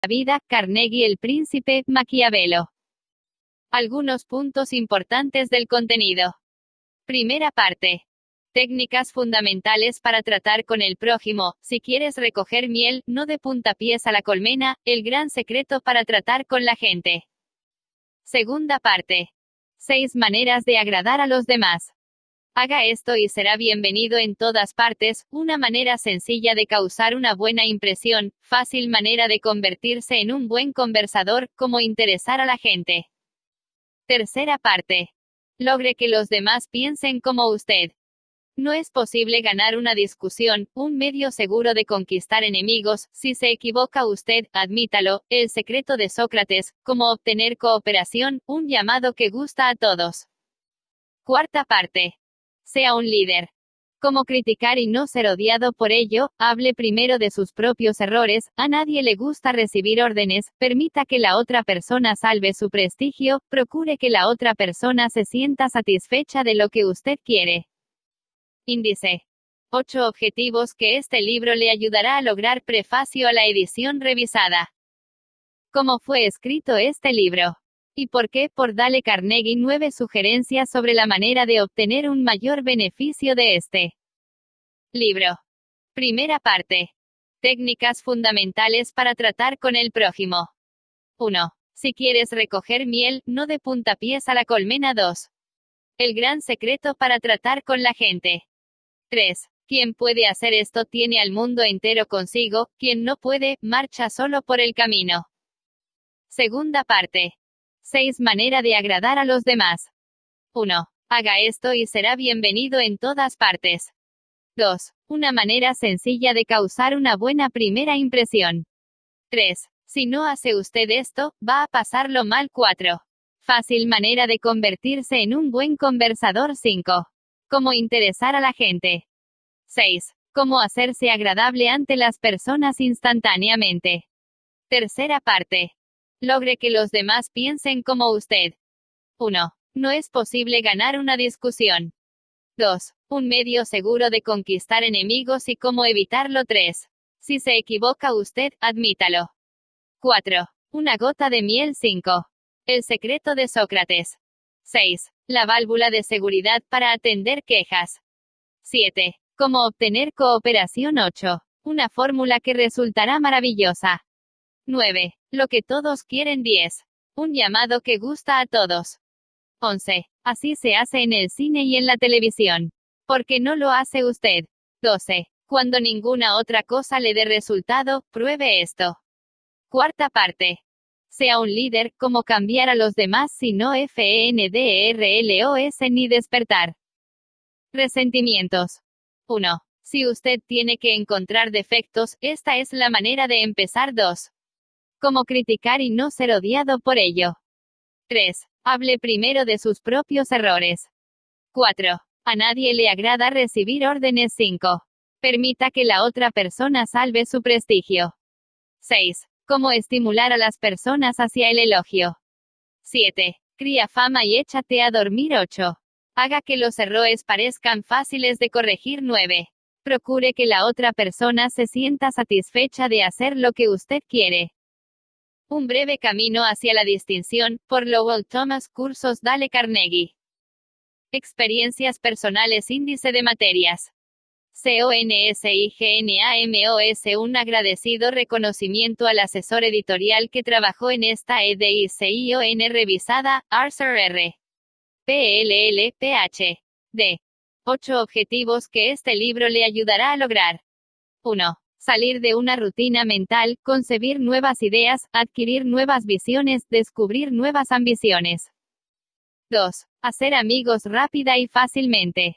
vida, Carnegie el príncipe, Maquiavelo. Algunos puntos importantes del contenido. Primera parte. Técnicas fundamentales para tratar con el prójimo. Si quieres recoger miel, no de puntapiés a la colmena, el gran secreto para tratar con la gente. Segunda parte. 6 maneras de agradar a los demás. Haga esto y será bienvenido en todas partes, una manera sencilla de causar una buena impresión, fácil manera de convertirse en un buen conversador, como interesar a la gente. Tercera parte. Logre que los demás piensen como usted. No es posible ganar una discusión, un medio seguro de conquistar enemigos. Si se equivoca usted, admítalo. El secreto de Sócrates, cómo obtener cooperación, un llamado que gusta a todos. Cuarta parte. Sea un líder. Cómo criticar y no ser odiado por ello. Hable primero de sus propios errores. A nadie le gusta recibir órdenes. Permita que la otra persona salve su prestigio. Procure que la otra persona se sienta satisfecha de lo que usted quiere. Índice. 8 objetivos que este libro le ayudará a lograr. Prefacio a la edición revisada. ¿Cómo fue escrito este libro? ¿Y por qué? Por Dale Carnegie. 9 sugerencias sobre la manera de obtener un mayor beneficio de este libro. Primera parte. Técnicas fundamentales para tratar con el prójimo. 1. Si quieres recoger miel, no de puntapiés a la colmena. 2. El gran secreto para tratar con la gente. 3. Quien puede hacer esto tiene al mundo entero consigo, quien no puede, marcha solo por el camino. Segunda parte. 6 manera de agradar a los demás. 1. Haga esto y será bienvenido en todas partes. 2. Una manera sencilla de causar una buena primera impresión. 3. Si no hace usted esto, va a pasarlo mal. 4. Fácil manera de convertirse en un buen conversador. 5. Cómo interesar a la gente. 6. Cómo hacerse agradable ante las personas instantáneamente. Tercera parte. Logre que los demás piensen como usted. 1. No es posible ganar una discusión. 2. Un medio seguro de conquistar enemigos y cómo evitarlo. 3. Si se equivoca usted, admítalo. 4. Una gota de miel. 5. El secreto de Sócrates. 6. La válvula de seguridad para atender quejas. 7. Cómo obtener cooperación. 8. Una fórmula que resultará maravillosa. 9. Lo que todos quieren. 10. Un llamado que gusta a todos. 11. Así se hace en el cine y en la televisión. ¿Por qué no lo hace usted? 12. Cuando ninguna otra cosa le dé resultado, pruebe esto. Cuarta parte. Sea un líder, cómo cambiar a los demás si no FENDERLOS ni despertar resentimientos. 1. Si usted tiene que encontrar defectos, esta es la manera de empezar. 2. Cómo criticar y no ser odiado por ello. 3. Hable primero de sus propios errores. 4. A nadie le agrada recibir órdenes. 5. Permita que la otra persona salve su prestigio. 6. Cómo estimular a las personas hacia el elogio. 7. Cría fama y échate a dormir. 8. Haga que los errores parezcan fáciles de corregir. 9. Procure que la otra persona se sienta satisfecha de hacer lo que usted quiere. Un breve camino hacia la distinción, por Lowell Thomas. Cursos Dale Carnegie. Experiencias personales. Índice de materias. CONSIGNAMOS. Un agradecido reconocimiento al asesor editorial que trabajó en esta edición revisada, Arthur R. PLL, PhD. 8 objetivos que este libro le ayudará a lograr. 1. Salir de una rutina mental, concebir nuevas ideas, adquirir nuevas visiones, descubrir nuevas ambiciones. 2. Hacer amigos rápida y fácilmente.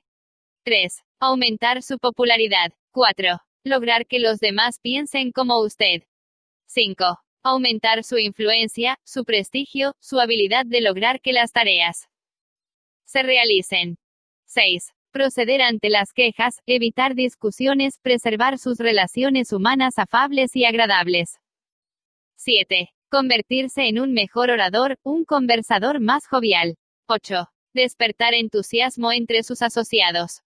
3. Aumentar su popularidad. 4. Lograr que los demás piensen como usted. 5. Aumentar su influencia, su prestigio, su habilidad de lograr que las tareas se realicen. 6. Proceder ante las quejas, evitar discusiones, preservar sus relaciones humanas afables y agradables. 7. Convertirse en un mejor orador, un conversador más jovial. 8. Despertar entusiasmo entre sus asociados.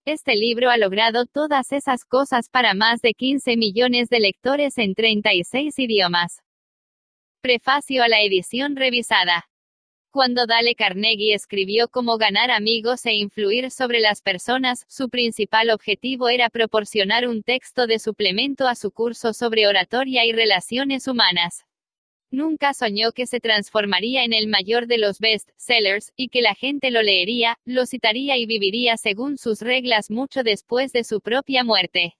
Este libro ha logrado todas esas cosas para más de 15 millones de lectores en 36 idiomas. Prefacio a la edición revisada. Cuando Dale Carnegie escribió Cómo ganar amigos e influir sobre las personas, su principal objetivo era proporcionar un texto de suplemento a su curso sobre oratoria y relaciones humanas. Nunca soñó que se transformaría en el mayor de los best-sellers, y que la gente lo leería, lo citaría y viviría según sus reglas mucho después de su propia muerte.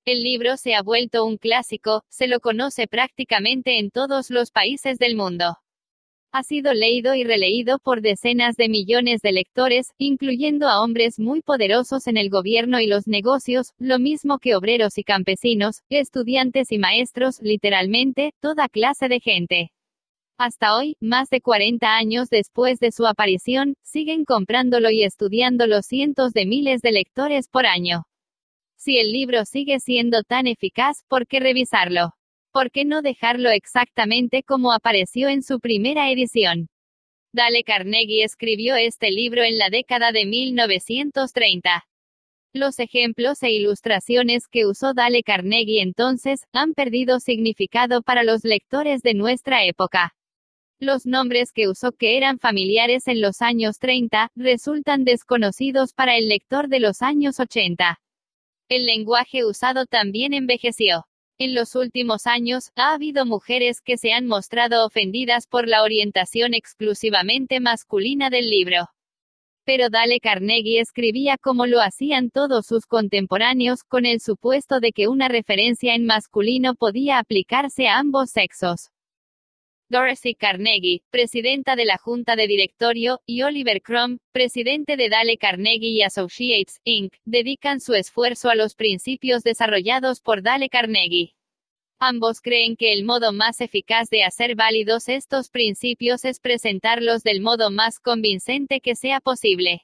El libro se ha vuelto un clásico, se lo conoce prácticamente en todos los países del mundo. Ha sido leído y releído por decenas de millones de lectores, incluyendo a hombres muy poderosos en el gobierno y los negocios, lo mismo que obreros y campesinos, estudiantes y maestros, literalmente, toda clase de gente. Hasta hoy, más de 40 años después de su aparición, siguen comprándolo y estudiándolo cientos de miles de lectores por año. Si el libro sigue siendo tan eficaz, ¿por qué revisarlo? ¿Por qué no dejarlo exactamente como apareció en su primera edición? Dale Carnegie escribió este libro en la década de 1930. Los ejemplos e ilustraciones que usó Dale Carnegie entonces, han perdido significado para los lectores de nuestra época. Los nombres que usó que eran familiares en los años 30, resultan desconocidos para el lector de los años 80. El lenguaje usado también envejeció. En los últimos años, ha habido mujeres que se han mostrado ofendidas por la orientación exclusivamente masculina del libro. Pero Dale Carnegie escribía como lo hacían todos sus contemporáneos, con el supuesto de que una referencia en masculino podía aplicarse a ambos sexos. Dorothy Carnegie, presidenta de la Junta de Directorio, y Oliver Crumb, presidente de Dale Carnegie y Associates, Inc., dedican su esfuerzo a los principios desarrollados por Dale Carnegie. Ambos creen que el modo más eficaz de hacer válidos estos principios es presentarlos del modo más convincente que sea posible.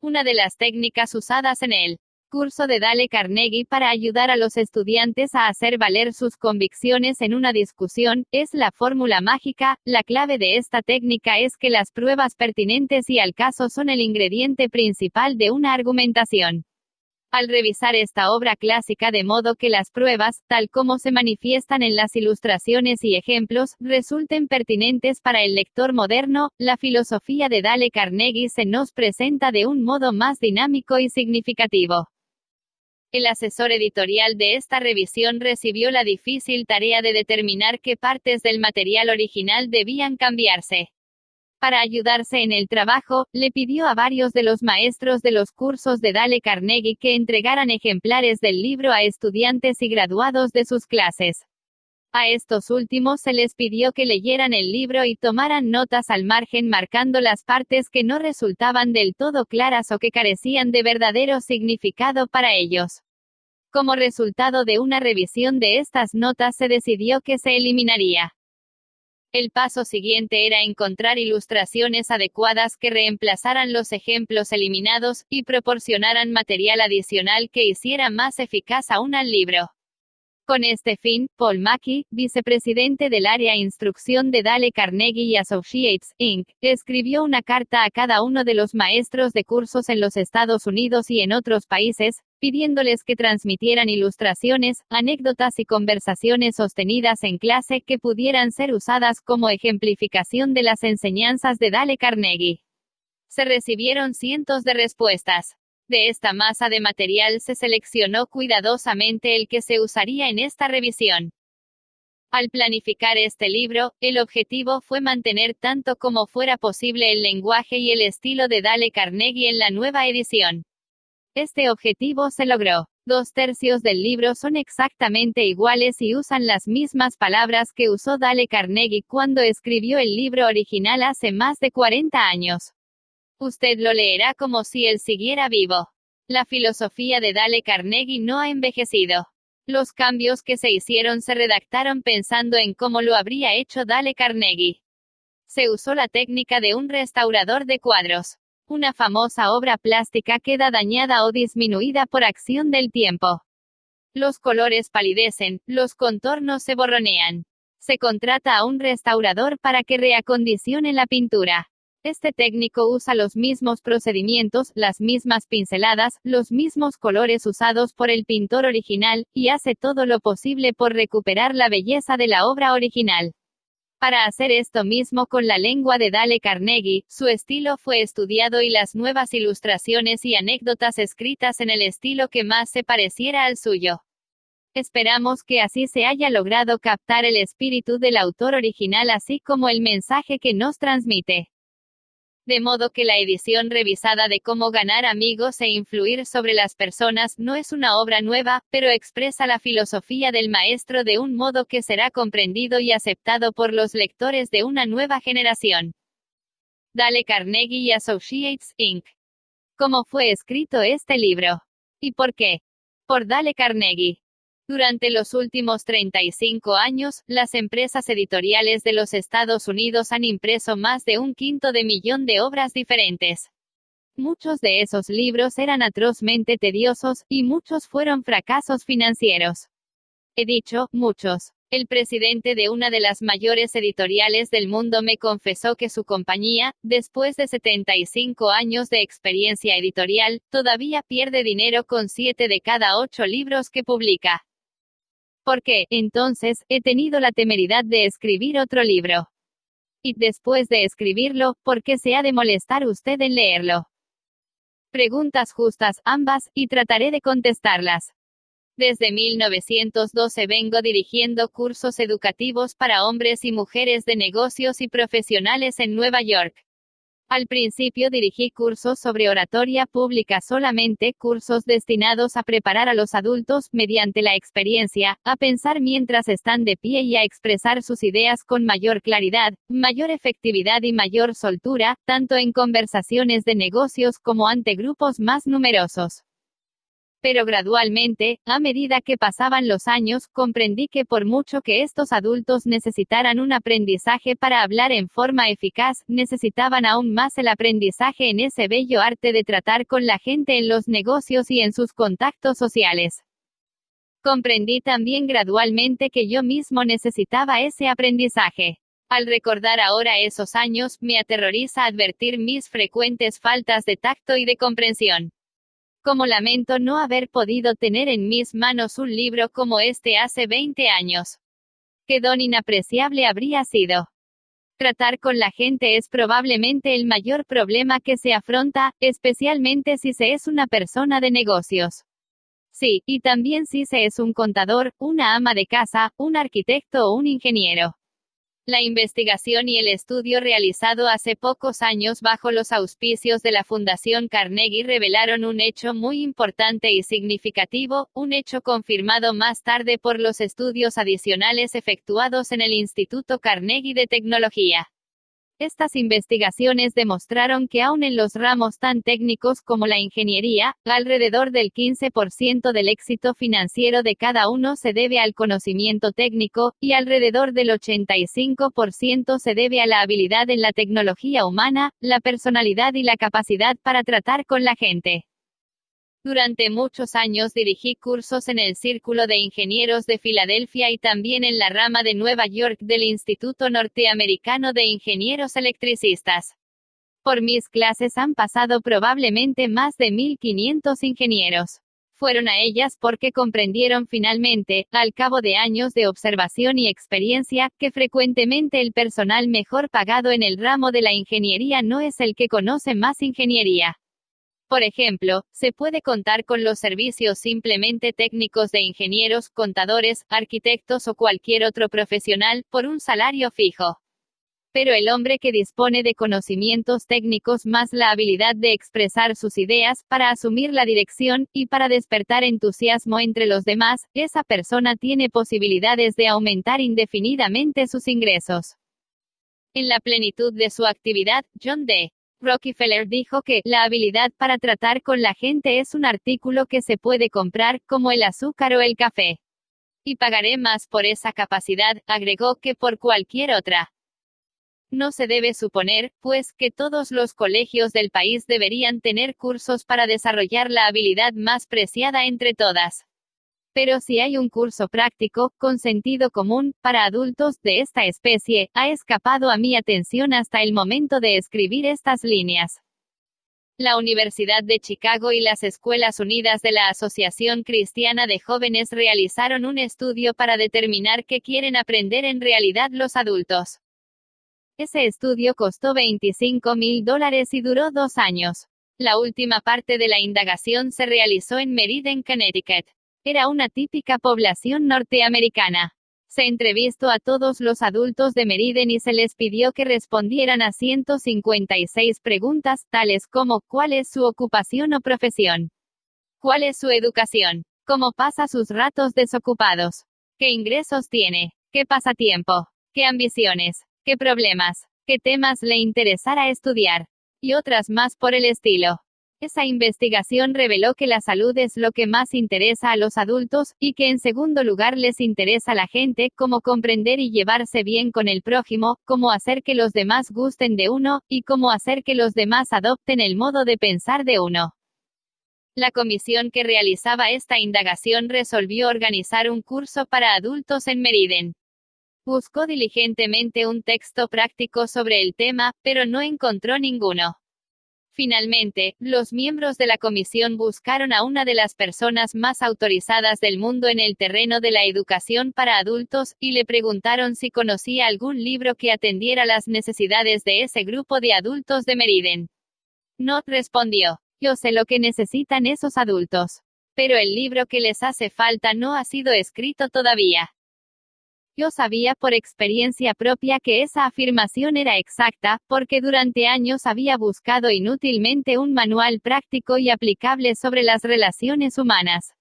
Una de las técnicas usadas en el curso de Dale Carnegie para ayudar a los estudiantes a hacer valer sus convicciones en una discusión, es la fórmula mágica. La clave de esta técnica es que las pruebas pertinentes y al caso son el ingrediente principal de una argumentación. Al revisar esta obra clásica de modo que las pruebas, tal como se manifiestan en las ilustraciones y ejemplos, resulten pertinentes para el lector moderno, la filosofía de Dale Carnegie se nos presenta de un modo más dinámico y significativo. El asesor editorial de esta revisión recibió la difícil tarea de determinar qué partes del material original debían cambiarse. Para ayudarse en el trabajo, le pidió a varios de los maestros de los cursos de Dale Carnegie que entregaran ejemplares del libro a estudiantes y graduados de sus clases. A estos últimos se les pidió que leyeran el libro y tomaran notas al margen marcando las partes que no resultaban del todo claras o que carecían de verdadero significado para ellos. Como resultado de una revisión de estas notas se decidió que se eliminaría. El paso siguiente era encontrar ilustraciones adecuadas que reemplazaran los ejemplos eliminados, y proporcionaran material adicional que hiciera más eficaz aún al libro. Con este fin, Paul Mackey, vicepresidente del área Instrucción de Dale Carnegie y Associates, Inc., escribió una carta a cada uno de los maestros de cursos en los Estados Unidos y en otros países, pidiéndoles que transmitieran ilustraciones, anécdotas y conversaciones sostenidas en clase que pudieran ser usadas como ejemplificación de las enseñanzas de Dale Carnegie. Se recibieron cientos de respuestas. De esta masa de material se seleccionó cuidadosamente el que se usaría en esta revisión. Al planificar este libro, el objetivo fue mantener tanto como fuera posible el lenguaje y el estilo de Dale Carnegie en la nueva edición. Este objetivo se logró. 2/3 del libro son exactamente iguales y usan las mismas palabras que usó Dale Carnegie cuando escribió el libro original hace más de 40 años. Usted lo leerá como si él siguiera vivo. La filosofía de Dale Carnegie no ha envejecido. Los cambios que se hicieron se redactaron pensando en cómo lo habría hecho Dale Carnegie. Se usó la técnica de un restaurador de cuadros. Una famosa obra plástica queda dañada o disminuida por acción del tiempo. Los colores palidecen, los contornos se borronean. Se contrata a un restaurador para que reacondicione la pintura. Este técnico usa los mismos procedimientos, las mismas pinceladas, los mismos colores usados por el pintor original, y hace todo lo posible por recuperar la belleza de la obra original. Para hacer esto mismo con la lengua de Dale Carnegie, su estilo fue estudiado y las nuevas ilustraciones y anécdotas escritas en el estilo que más se pareciera al suyo. Esperamos que así se haya logrado captar el espíritu del autor original así como el mensaje que nos transmite. De modo que la edición revisada de Cómo ganar amigos e influir sobre las personas no es una obra nueva, pero expresa la filosofía del maestro de un modo que será comprendido y aceptado por los lectores de una nueva generación. Dale Carnegie y Associates, Inc. ¿Cómo fue escrito este libro? ¿Y por qué? Por Dale Carnegie. Durante los últimos 35 años, las empresas editoriales de los Estados Unidos han impreso más de 1/5 de obras diferentes. Muchos de esos libros eran atrozmente tediosos, y muchos fueron fracasos financieros. He dicho, muchos. El presidente de una de las mayores editoriales del mundo me confesó que su compañía, después de 75 años de experiencia editorial, todavía pierde dinero con 7 de cada 8 libros que publica. ¿Por qué, entonces, he tenido la temeridad de escribir otro libro? Y, después de escribirlo, ¿por qué se ha de molestar usted en leerlo? Preguntas justas, ambas, y trataré de contestarlas. Desde 1912 vengo dirigiendo cursos educativos para hombres y mujeres de negocios y profesionales en Nueva York. Al principio dirigí cursos sobre oratoria pública solamente, cursos destinados a preparar a los adultos, mediante la experiencia, a pensar mientras están de pie y a expresar sus ideas con mayor claridad, mayor efectividad y mayor soltura, tanto en conversaciones de negocios como ante grupos más numerosos. Pero gradualmente, a medida que pasaban los años, comprendí que por mucho que estos adultos necesitaran un aprendizaje para hablar en forma eficaz, necesitaban aún más el aprendizaje en ese bello arte de tratar con la gente en los negocios y en sus contactos sociales. Comprendí también gradualmente que yo mismo necesitaba ese aprendizaje. Al recordar ahora esos años, me aterroriza advertir mis frecuentes faltas de tacto y de comprensión. Como lamento no haber podido tener en mis manos un libro como este hace 20 años. Qué don inapreciable habría sido. Tratar con la gente es probablemente el mayor problema que se afronta, especialmente si se es una persona de negocios. Sí, y también si se es un contador, una ama de casa, un arquitecto o un ingeniero. La investigación y el estudio realizado hace pocos años bajo los auspicios de la Fundación Carnegie revelaron un hecho muy importante y significativo, un hecho confirmado más tarde por los estudios adicionales efectuados en el Instituto Carnegie de Tecnología. Estas investigaciones demostraron que aun en los ramos tan técnicos como la ingeniería, alrededor del 15% del éxito financiero de cada uno se debe al conocimiento técnico, y alrededor del 85% se debe a la habilidad en la tecnología humana, la personalidad y la capacidad para tratar con la gente. Durante muchos años dirigí cursos en el Círculo de Ingenieros de Filadelfia y también en la rama de Nueva York del Instituto Norteamericano de Ingenieros Electricistas. Por mis clases han pasado probablemente más de 1.500 ingenieros. Fueron a ellas porque comprendieron finalmente, al cabo de años de observación y experiencia, que frecuentemente el personal mejor pagado en el ramo de la ingeniería no es el que conoce más ingeniería. Por ejemplo, se puede contar con los servicios simplemente técnicos de ingenieros, contadores, arquitectos o cualquier otro profesional, por un salario fijo. Pero el hombre que dispone de conocimientos técnicos más la habilidad de expresar sus ideas, para asumir la dirección, y para despertar entusiasmo entre los demás, esa persona tiene posibilidades de aumentar indefinidamente sus ingresos. En la plenitud de su actividad, John D. Rockefeller dijo que la habilidad para tratar con la gente es un artículo que se puede comprar, como el azúcar o el café. Y pagaré más por esa capacidad, agregó, que por cualquier otra. No se debe suponer, pues, que todos los colegios del país deberían tener cursos para desarrollar la habilidad más preciada entre todas. Pero si hay un curso práctico, con sentido común, para adultos, de esta especie, ha escapado a mi atención hasta el momento de escribir estas líneas. La Universidad de Chicago y las Escuelas Unidas de la Asociación Cristiana de Jóvenes realizaron un estudio para determinar qué quieren aprender en realidad los adultos. Ese estudio costó $25.000 y duró 2 años. La última parte de la indagación se realizó en Meriden, Connecticut. Era una típica población norteamericana. Se entrevistó a todos los adultos de Meriden y se les pidió que respondieran a 156 preguntas, tales como: ¿cuál es su ocupación o profesión? ¿Cuál es su educación? ¿Cómo pasa sus ratos desocupados? ¿Qué ingresos tiene? ¿Qué pasatiempo? ¿Qué ambiciones? ¿Qué problemas? ¿Qué temas le interesará estudiar? Y otras más por el estilo. Esa investigación reveló que la salud es lo que más interesa a los adultos, y que en segundo lugar les interesa a la gente, cómo comprender y llevarse bien con el prójimo, cómo hacer que los demás gusten de uno, y cómo hacer que los demás adopten el modo de pensar de uno. La comisión que realizaba esta indagación resolvió organizar un curso para adultos en Meriden. Buscó diligentemente un texto práctico sobre el tema, pero no encontró ninguno. Finalmente, los miembros de la comisión buscaron a una de las personas más autorizadas del mundo en el terreno de la educación para adultos, y le preguntaron si conocía algún libro que atendiera las necesidades de ese grupo de adultos de Meriden. No, respondió. Yo sé lo que necesitan esos adultos. Pero el libro que les hace falta no ha sido escrito todavía. Yo sabía por experiencia propia que esa afirmación era exacta, porque durante años había buscado inútilmente un manual práctico y aplicable sobre las relaciones humanas.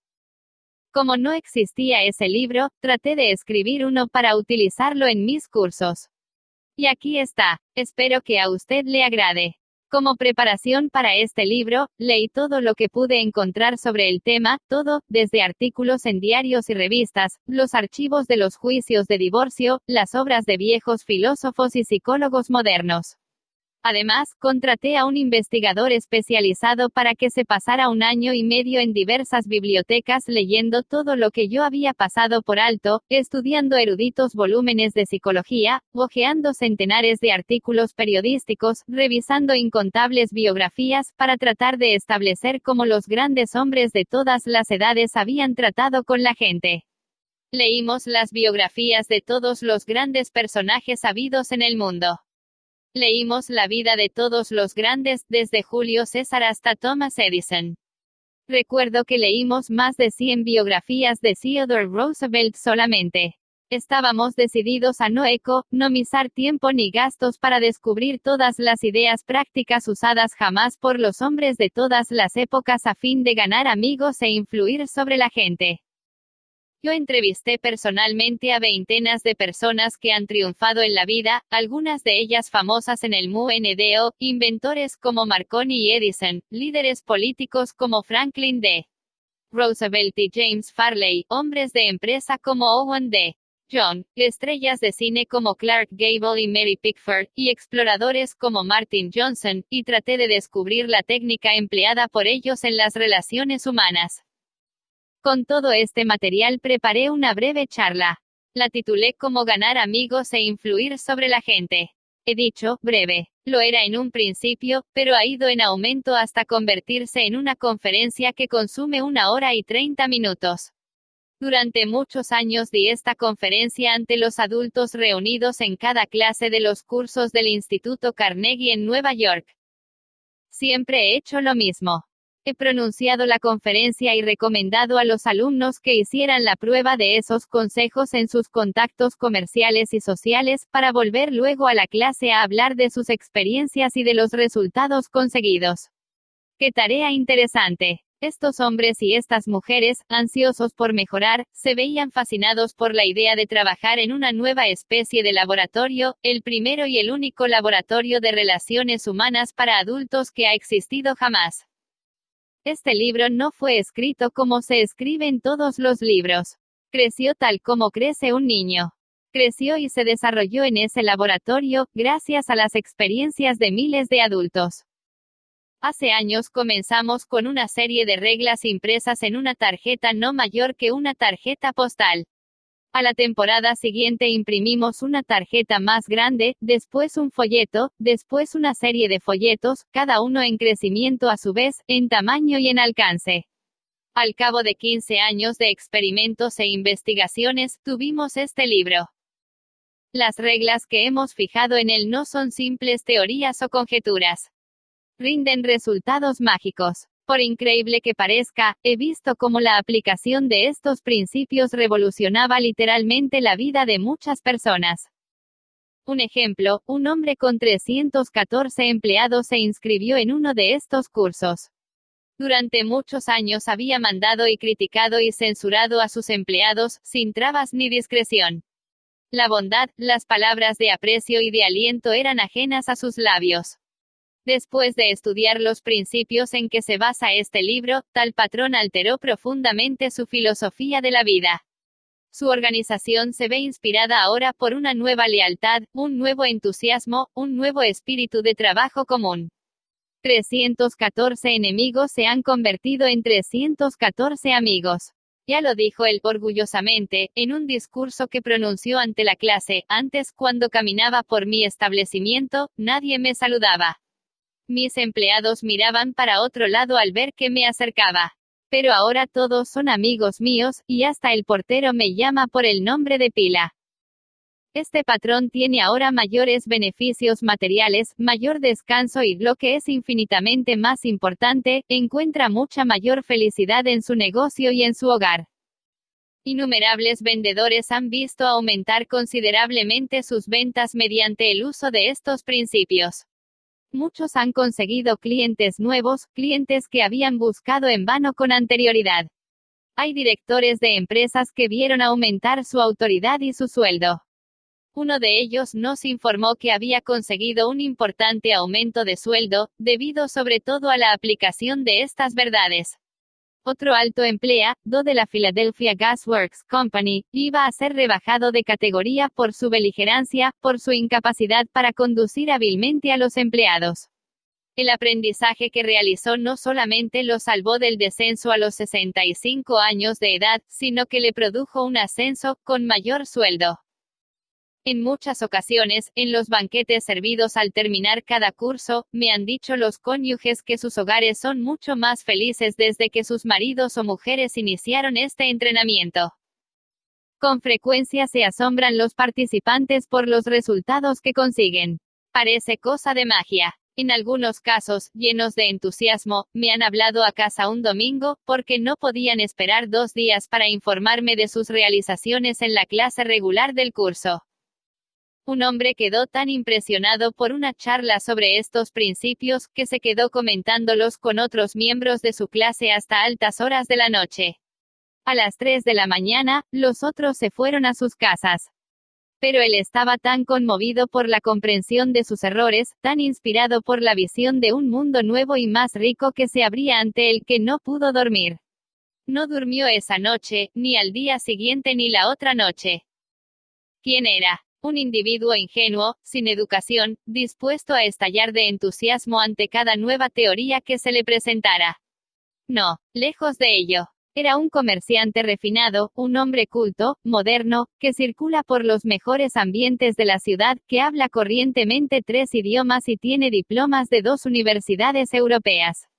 Como no existía ese libro, traté de escribir uno para utilizarlo en mis cursos. Y aquí está. Espero que a usted le agrade. Como preparación para este libro, leí todo lo que pude encontrar sobre el tema, todo, desde artículos en diarios y revistas, los archivos de los juicios de divorcio, las obras de viejos filósofos y psicólogos modernos. Además, contraté a un investigador especializado para que se pasara 1 año y medio en diversas bibliotecas leyendo todo lo que yo había pasado por alto, estudiando eruditos volúmenes de psicología, hojeando centenares de artículos periodísticos, revisando incontables biografías, para tratar de establecer cómo los grandes hombres de todas las edades habían tratado con la gente. Leímos las biografías de todos los grandes personajes habidos en el mundo. Leímos la vida de todos los grandes, desde Julio César hasta Thomas Edison. Recuerdo que leímos más de 100 biografías de Theodore Roosevelt solamente. Estábamos decididos a no economizar tiempo ni gastos para descubrir todas las ideas prácticas usadas jamás por los hombres de todas las épocas a fin de ganar amigos e influir sobre la gente. Yo entrevisté personalmente a veintenas de personas que han triunfado en la vida, algunas de ellas famosas en el mundo, inventores como Marconi y Edison, líderes políticos como Franklin D. Roosevelt y James Farley, hombres de empresa como Owen D. John, estrellas de cine como Clark Gable y Mary Pickford, y exploradores como Martin Johnson, y traté de descubrir la técnica empleada por ellos en las relaciones humanas. Con todo este material preparé una breve charla. La titulé Cómo ganar amigos e influir sobre la gente. He dicho, breve. Lo era en un principio, pero ha ido en aumento hasta convertirse en una conferencia que consume 1 hora y 30 minutos. Durante muchos años di esta conferencia ante los adultos reunidos en cada clase de los cursos del Instituto Carnegie en Nueva York. Siempre he hecho lo mismo. He pronunciado la conferencia y recomendado a los alumnos que hicieran la prueba de esos consejos en sus contactos comerciales y sociales, para volver luego a la clase a hablar de sus experiencias y de los resultados conseguidos. ¡Qué tarea interesante! Estos hombres y estas mujeres, ansiosos por mejorar, se veían fascinados por la idea de trabajar en una nueva especie de laboratorio, el primero y el único laboratorio de relaciones humanas para adultos que ha existido jamás. Este libro no fue escrito como se escribe en todos los libros. Creció tal como crece un niño. Creció y se desarrolló en ese laboratorio, gracias a las experiencias de miles de adultos. Hace años comenzamos con una serie de reglas impresas en una tarjeta no mayor que una tarjeta postal. A la temporada siguiente imprimimos una tarjeta más grande, después un folleto, después una serie de folletos, cada uno en crecimiento a su vez, en tamaño y en alcance. Al cabo de 15 años de experimentos e investigaciones, tuvimos este libro. Las reglas que hemos fijado en él no son simples teorías o conjeturas. Rinden resultados mágicos. Por increíble que parezca, he visto cómo la aplicación de estos principios revolucionaba literalmente la vida de muchas personas. Un ejemplo, un hombre con 314 empleados se inscribió en uno de estos cursos. Durante muchos años había mandado y criticado y censurado a sus empleados, sin trabas ni discreción. La bondad, las palabras de aprecio y de aliento eran ajenas a sus labios. Después de estudiar los principios en que se basa este libro, tal patrón alteró profundamente su filosofía de la vida. Su organización se ve inspirada ahora por una nueva lealtad, un nuevo entusiasmo, un nuevo espíritu de trabajo común. 314 enemigos se han convertido en 314 amigos. Ya lo dijo él orgullosamente, en un discurso que pronunció ante la clase. Antes, cuando caminaba por mi establecimiento, nadie me saludaba. Mis empleados miraban para otro lado al ver que me acercaba. Pero ahora todos son amigos míos, y hasta el portero me llama por el nombre de pila. Este patrón tiene ahora mayores beneficios materiales, mayor descanso y, lo que es infinitamente más importante, encuentra mucha mayor felicidad en su negocio y en su hogar. Innumerables vendedores han visto aumentar considerablemente sus ventas mediante el uso de estos principios. Muchos han conseguido clientes nuevos, clientes que habían buscado en vano con anterioridad. Hay directores de empresas que vieron aumentar su autoridad y su sueldo. Uno de ellos nos informó que había conseguido un importante aumento de sueldo, debido sobre todo a la aplicación de estas verdades. Otro alto empleado de la Philadelphia Gas Works Company iba a ser rebajado de categoría por su beligerancia, por su incapacidad para conducir hábilmente a los empleados. El aprendizaje que realizó no solamente lo salvó del descenso a los 65 años de edad, sino que le produjo un ascenso, con mayor sueldo. En muchas ocasiones, en los banquetes servidos al terminar cada curso, me han dicho los cónyuges que sus hogares son mucho más felices desde que sus maridos o mujeres iniciaron este entrenamiento. Con frecuencia se asombran los participantes por los resultados que consiguen. Parece cosa de magia. En algunos casos, llenos de entusiasmo, me han hablado a casa un domingo, porque no podían esperar 2 días para informarme de sus realizaciones en la clase regular del curso. Un hombre quedó tan impresionado por una charla sobre estos principios, que se quedó comentándolos con otros miembros de su clase hasta altas horas de la noche. A las 3 de la mañana, los otros se fueron a sus casas. Pero él estaba tan conmovido por la comprensión de sus errores, tan inspirado por la visión de un mundo nuevo y más rico que se abría ante él, que no pudo dormir. No durmió esa noche, ni al día siguiente ni la otra noche. ¿Quién era? Un individuo ingenuo, sin educación, dispuesto a estallar de entusiasmo ante cada nueva teoría que se le presentara. No, lejos de ello. Era un comerciante refinado, un hombre culto, moderno, que circula por los mejores ambientes de la ciudad, que habla corrientemente 3 idiomas y tiene diplomas de 2 universidades europeas.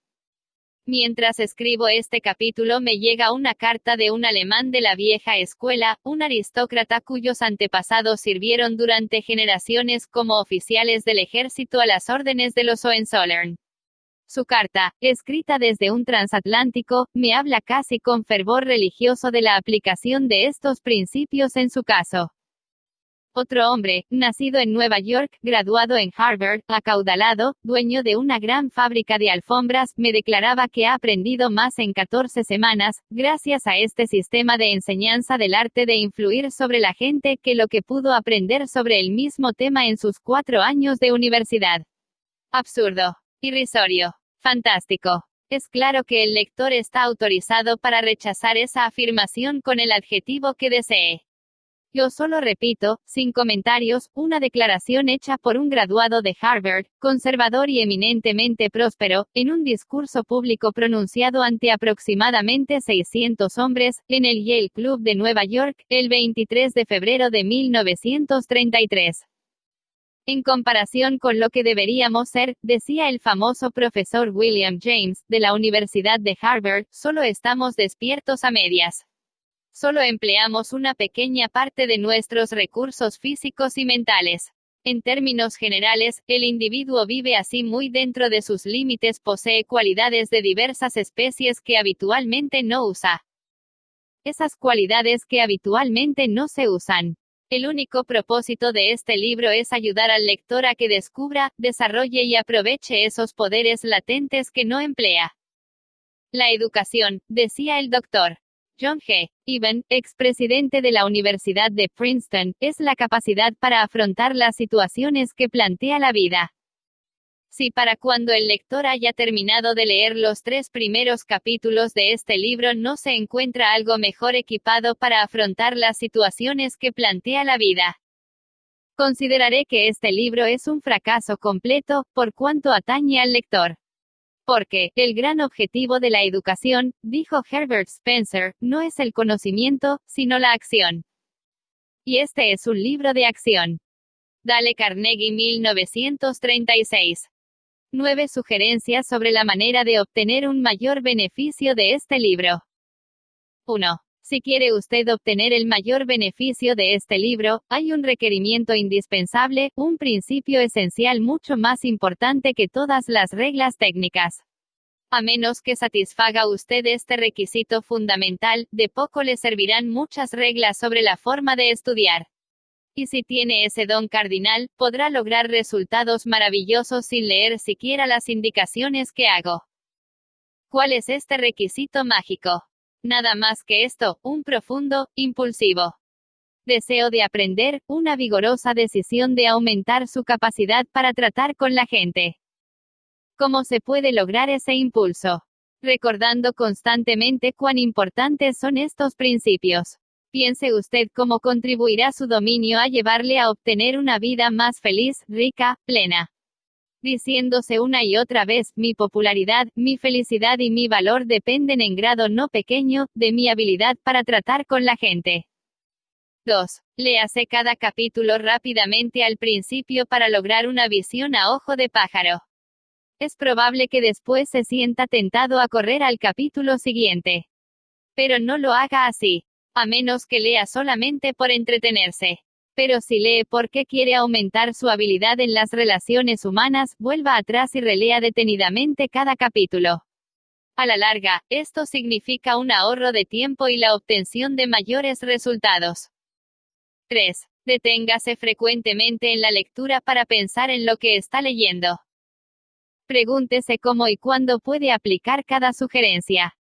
Mientras escribo este capítulo me llega una carta de un alemán de la vieja escuela, un aristócrata cuyos antepasados sirvieron durante generaciones como oficiales del ejército a las órdenes de los Hohenzollern. Su carta, escrita desde un transatlántico, me habla casi con fervor religioso de la aplicación de estos principios en su caso. Otro hombre, nacido en Nueva York, graduado en Harvard, acaudalado, dueño de una gran fábrica de alfombras, me declaraba que ha aprendido más en 14 semanas, gracias a este sistema de enseñanza del arte de influir sobre la gente, que lo que pudo aprender sobre el mismo tema en sus 4 años de universidad. Absurdo. Irrisorio. Fantástico. Es claro que el lector está autorizado para rechazar esa afirmación con el adjetivo que desee. Yo solo repito, sin comentarios, una declaración hecha por un graduado de Harvard, conservador y eminentemente próspero, en un discurso público pronunciado ante aproximadamente 600 hombres, en el Yale Club de Nueva York, el 23 de febrero de 1933. En comparación con lo que deberíamos ser, decía el famoso profesor William James, de la Universidad de Harvard, solo estamos despiertos a medias. Solo empleamos una pequeña parte de nuestros recursos físicos y mentales. En términos generales, el individuo vive así muy dentro de sus límites, posee cualidades de diversas especies que habitualmente no usa. Esas cualidades que habitualmente no se usan. El único propósito de este libro es ayudar al lector a que descubra, desarrolle y aproveche esos poderes latentes que no emplea. La educación, decía el Dr. John G. Even, expresidente de la Universidad de Princeton, es la capacidad para afrontar las situaciones que plantea la vida. Si para cuando el lector haya terminado de leer los 3 primeros capítulos de este libro no se encuentra algo mejor equipado para afrontar las situaciones que plantea la vida, consideraré que este libro es un fracaso completo, por cuanto atañe al lector. Porque, el gran objetivo de la educación, dijo Herbert Spencer, no es el conocimiento, sino la acción. Y este es un libro de acción. Dale Carnegie 1936. 9 sugerencias sobre la manera de obtener un mayor beneficio de este libro. 1. Si quiere usted obtener el mayor beneficio de este libro, hay un requerimiento indispensable, un principio esencial mucho más importante que todas las reglas técnicas. A menos que satisfaga usted este requisito fundamental, de poco le servirán muchas reglas sobre la forma de estudiar. Y si tiene ese don cardinal, podrá lograr resultados maravillosos sin leer siquiera las indicaciones que hago. ¿Cuál es este requisito mágico? Nada más que esto, un profundo, impulsivo deseo de aprender, una vigorosa decisión de aumentar su capacidad para tratar con la gente. ¿Cómo se puede lograr ese impulso? Recordando constantemente cuán importantes son estos principios. Piense usted cómo contribuirá su dominio a llevarle a obtener una vida más feliz, rica, plena. Diciéndose una y otra vez, mi popularidad, mi felicidad y mi valor dependen en grado no pequeño, de mi habilidad para tratar con la gente. 2. Léase cada capítulo rápidamente al principio para lograr una visión a ojo de pájaro. Es probable que después se sienta tentado a correr al capítulo siguiente. Pero no lo haga así. A menos que lea solamente por entretenerse. Pero si lee porque quiere aumentar su habilidad en las relaciones humanas, vuelva atrás y relea detenidamente cada capítulo. A la larga, esto significa un ahorro de tiempo y la obtención de mayores resultados. 3. Deténgase frecuentemente en la lectura para pensar en lo que está leyendo. Pregúntese cómo y cuándo puede aplicar cada sugerencia.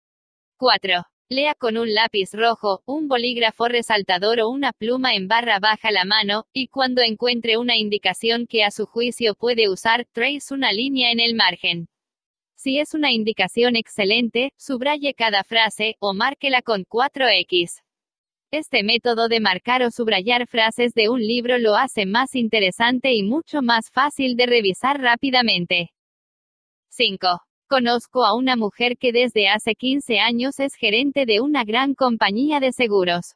4. Lea con un lápiz rojo, un bolígrafo resaltador o una pluma en barra baja la mano, y cuando encuentre una indicación que a su juicio puede usar, trace una línea en el margen. Si es una indicación excelente, subraye cada frase, o márquela con 4X. Este método de marcar o subrayar frases de un libro lo hace más interesante y mucho más fácil de revisar rápidamente. 5. Conozco a una mujer que desde hace 15 años es gerente de una gran compañía de seguros.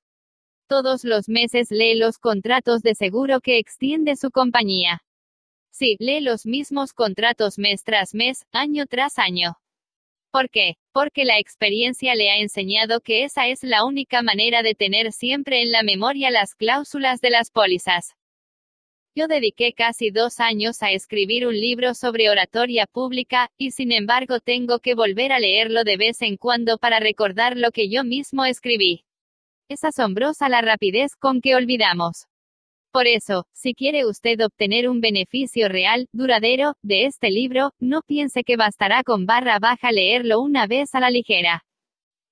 Todos los meses lee los contratos de seguro que extiende su compañía. Sí, lee los mismos contratos mes tras mes, año tras año. ¿Por qué? Porque la experiencia le ha enseñado que esa es la única manera de tener siempre en la memoria las cláusulas de las pólizas. Yo dediqué casi 2 años a escribir un libro sobre oratoria pública, y sin embargo tengo que volver a leerlo de vez en cuando para recordar lo que yo mismo escribí. Es asombrosa la rapidez con que olvidamos. Por eso, si quiere usted obtener un beneficio real, duradero, de este libro, no piense que bastará con barra baja leerlo una vez a la ligera.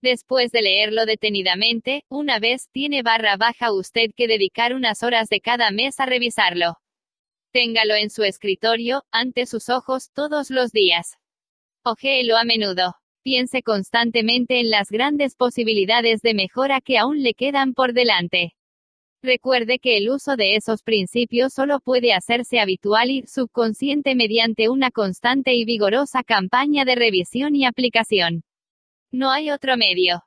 Después de leerlo detenidamente, una vez, tiene barra baja usted que dedicar unas horas de cada mes a revisarlo. Téngalo en su escritorio, ante sus ojos, todos los días. Ojéelo a menudo. Piense constantemente en las grandes posibilidades de mejora que aún le quedan por delante. Recuerde que el uso de esos principios solo puede hacerse habitual y subconsciente mediante una constante y vigorosa campaña de revisión y aplicación. No hay otro medio.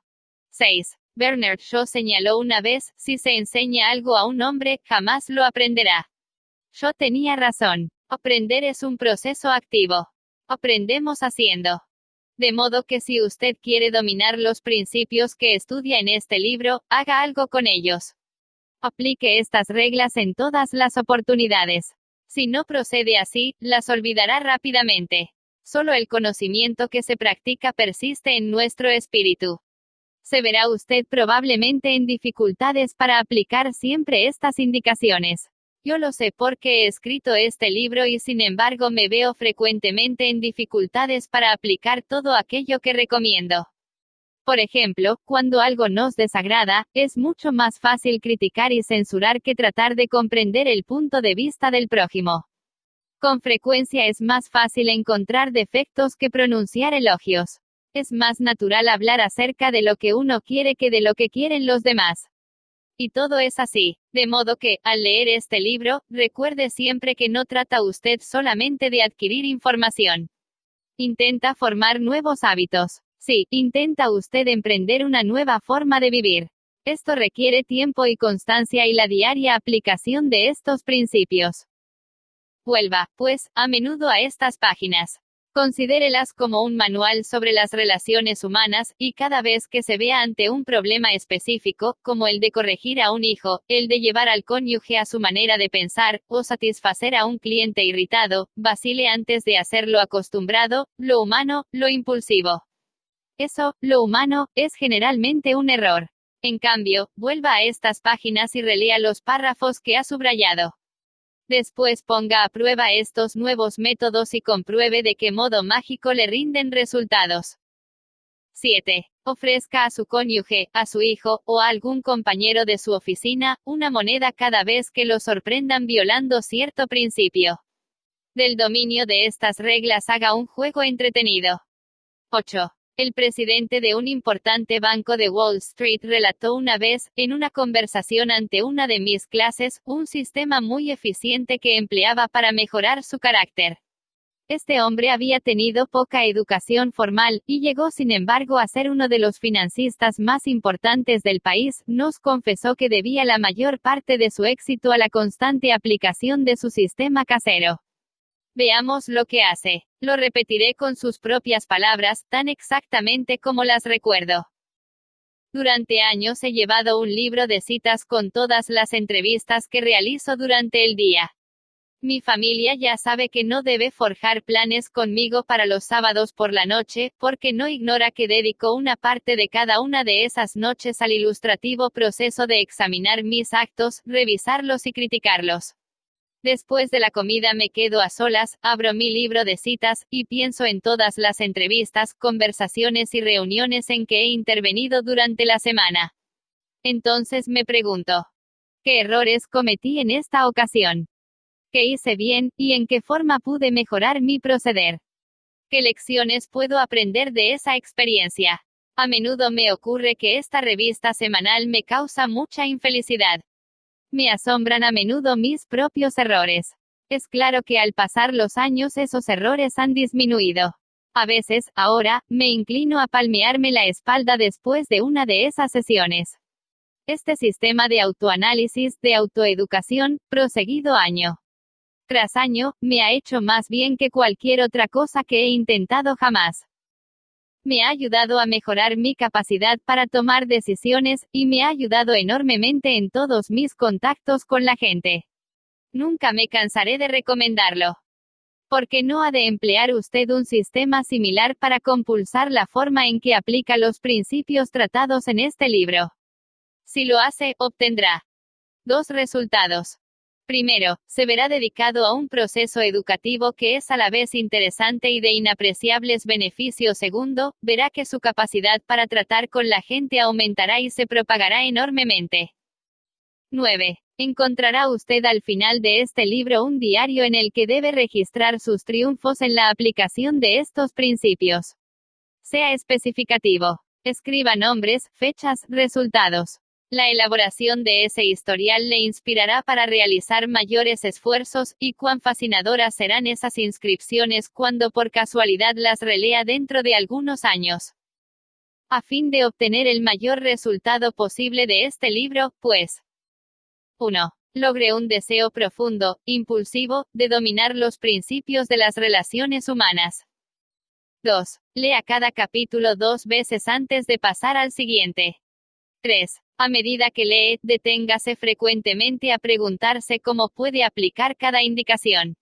6. Bernard Shaw señaló una vez, si se enseña algo a un hombre, jamás lo aprenderá. Shaw tenía razón. Aprender es un proceso activo. Aprendemos haciendo. De modo que si usted quiere dominar los principios que estudia en este libro, haga algo con ellos. Aplique estas reglas en todas las oportunidades. Si no procede así, las olvidará rápidamente. Solo el conocimiento que se practica persiste en nuestro espíritu. Se verá usted probablemente en dificultades para aplicar siempre estas indicaciones. Yo lo sé porque he escrito este libro y sin embargo me veo frecuentemente en dificultades para aplicar todo aquello que recomiendo. Por ejemplo, cuando algo nos desagrada, es mucho más fácil criticar y censurar que tratar de comprender el punto de vista del prójimo. Con frecuencia es más fácil encontrar defectos que pronunciar elogios. Es más natural hablar acerca de lo que uno quiere que de lo que quieren los demás. Y todo es así, de modo que, al leer este libro, recuerde siempre que no trata usted solamente de adquirir información. Intenta formar nuevos hábitos. Sí, intenta usted emprender una nueva forma de vivir. Esto requiere tiempo y constancia y la diaria aplicación de estos principios. Vuelva, pues, a menudo a estas páginas. Considérelas como un manual sobre las relaciones humanas, y cada vez que se vea ante un problema específico, como el de corregir a un hijo, el de llevar al cónyuge a su manera de pensar, o satisfacer a un cliente irritado, vacile antes de hacer lo acostumbrado, lo humano, lo impulsivo. Eso, lo humano, es generalmente un error. En cambio, vuelva a estas páginas y relea los párrafos que ha subrayado. Después ponga a prueba estos nuevos métodos y compruebe de qué modo mágico le rinden resultados. 7. Ofrezca a su cónyuge, a su hijo, o a algún compañero de su oficina, una moneda cada vez que lo sorprendan violando cierto principio. Del dominio de estas reglas haga un juego entretenido. 8. El presidente de un importante banco de Wall Street relató una vez, en una conversación ante una de mis clases, un sistema muy eficiente que empleaba para mejorar su carácter. Este hombre había tenido poca educación formal, y llegó sin embargo a ser uno de los financistas más importantes del país. Nos confesó que debía la mayor parte de su éxito a la constante aplicación de su sistema casero. Veamos lo que hace. Lo repetiré con sus propias palabras, tan exactamente como las recuerdo. Durante años he llevado un libro de citas con todas las entrevistas que realizo durante el día. Mi familia ya sabe que no debe forjar planes conmigo para los sábados por la noche, porque no ignora que dedico una parte de cada una de esas noches al ilustrativo proceso de examinar mis actos, revisarlos y criticarlos. Después de la comida me quedo a solas, abro mi libro de citas, y pienso en todas las entrevistas, conversaciones y reuniones en que he intervenido durante la semana. Entonces me pregunto, ¿qué errores cometí en esta ocasión? ¿Qué hice bien, y en qué forma pude mejorar mi proceder? ¿Qué lecciones puedo aprender de esa experiencia? A menudo me ocurre que esta revista semanal me causa mucha infelicidad. Me asombran a menudo mis propios errores. Es claro que al pasar los años esos errores han disminuido. A veces, ahora, me inclino a palmearme la espalda después de una de esas sesiones. Este sistema de autoanálisis, de autoeducación, proseguido año tras año, me ha hecho más bien que cualquier otra cosa que he intentado jamás. Me ha ayudado a mejorar mi capacidad para tomar decisiones, y me ha ayudado enormemente en todos mis contactos con la gente. Nunca me cansaré de recomendarlo. Porque no ha de emplear usted un sistema similar para compulsar la forma en que aplica los principios tratados en este libro. Si lo hace, obtendrá 2 resultados. Primero, se verá dedicado a un proceso educativo que es a la vez interesante y de inapreciables beneficios. Segundo, verá que su capacidad para tratar con la gente aumentará y se propagará enormemente. 9. Encontrará usted al final de este libro un diario en el que debe registrar sus triunfos en la aplicación de estos principios. Sea especificativo. Escriba nombres, fechas, resultados. La elaboración de ese historial le inspirará para realizar mayores esfuerzos, y cuán fascinadoras serán esas inscripciones cuando por casualidad las relea dentro de algunos años. A fin de obtener el mayor resultado posible de este libro, pues. 1. Logre un deseo profundo, impulsivo, de dominar los principios de las relaciones humanas. 2. Lea cada capítulo 2 veces antes de pasar al siguiente. 3. A medida que lee, deténgase frecuentemente a preguntarse cómo puede aplicar cada indicación.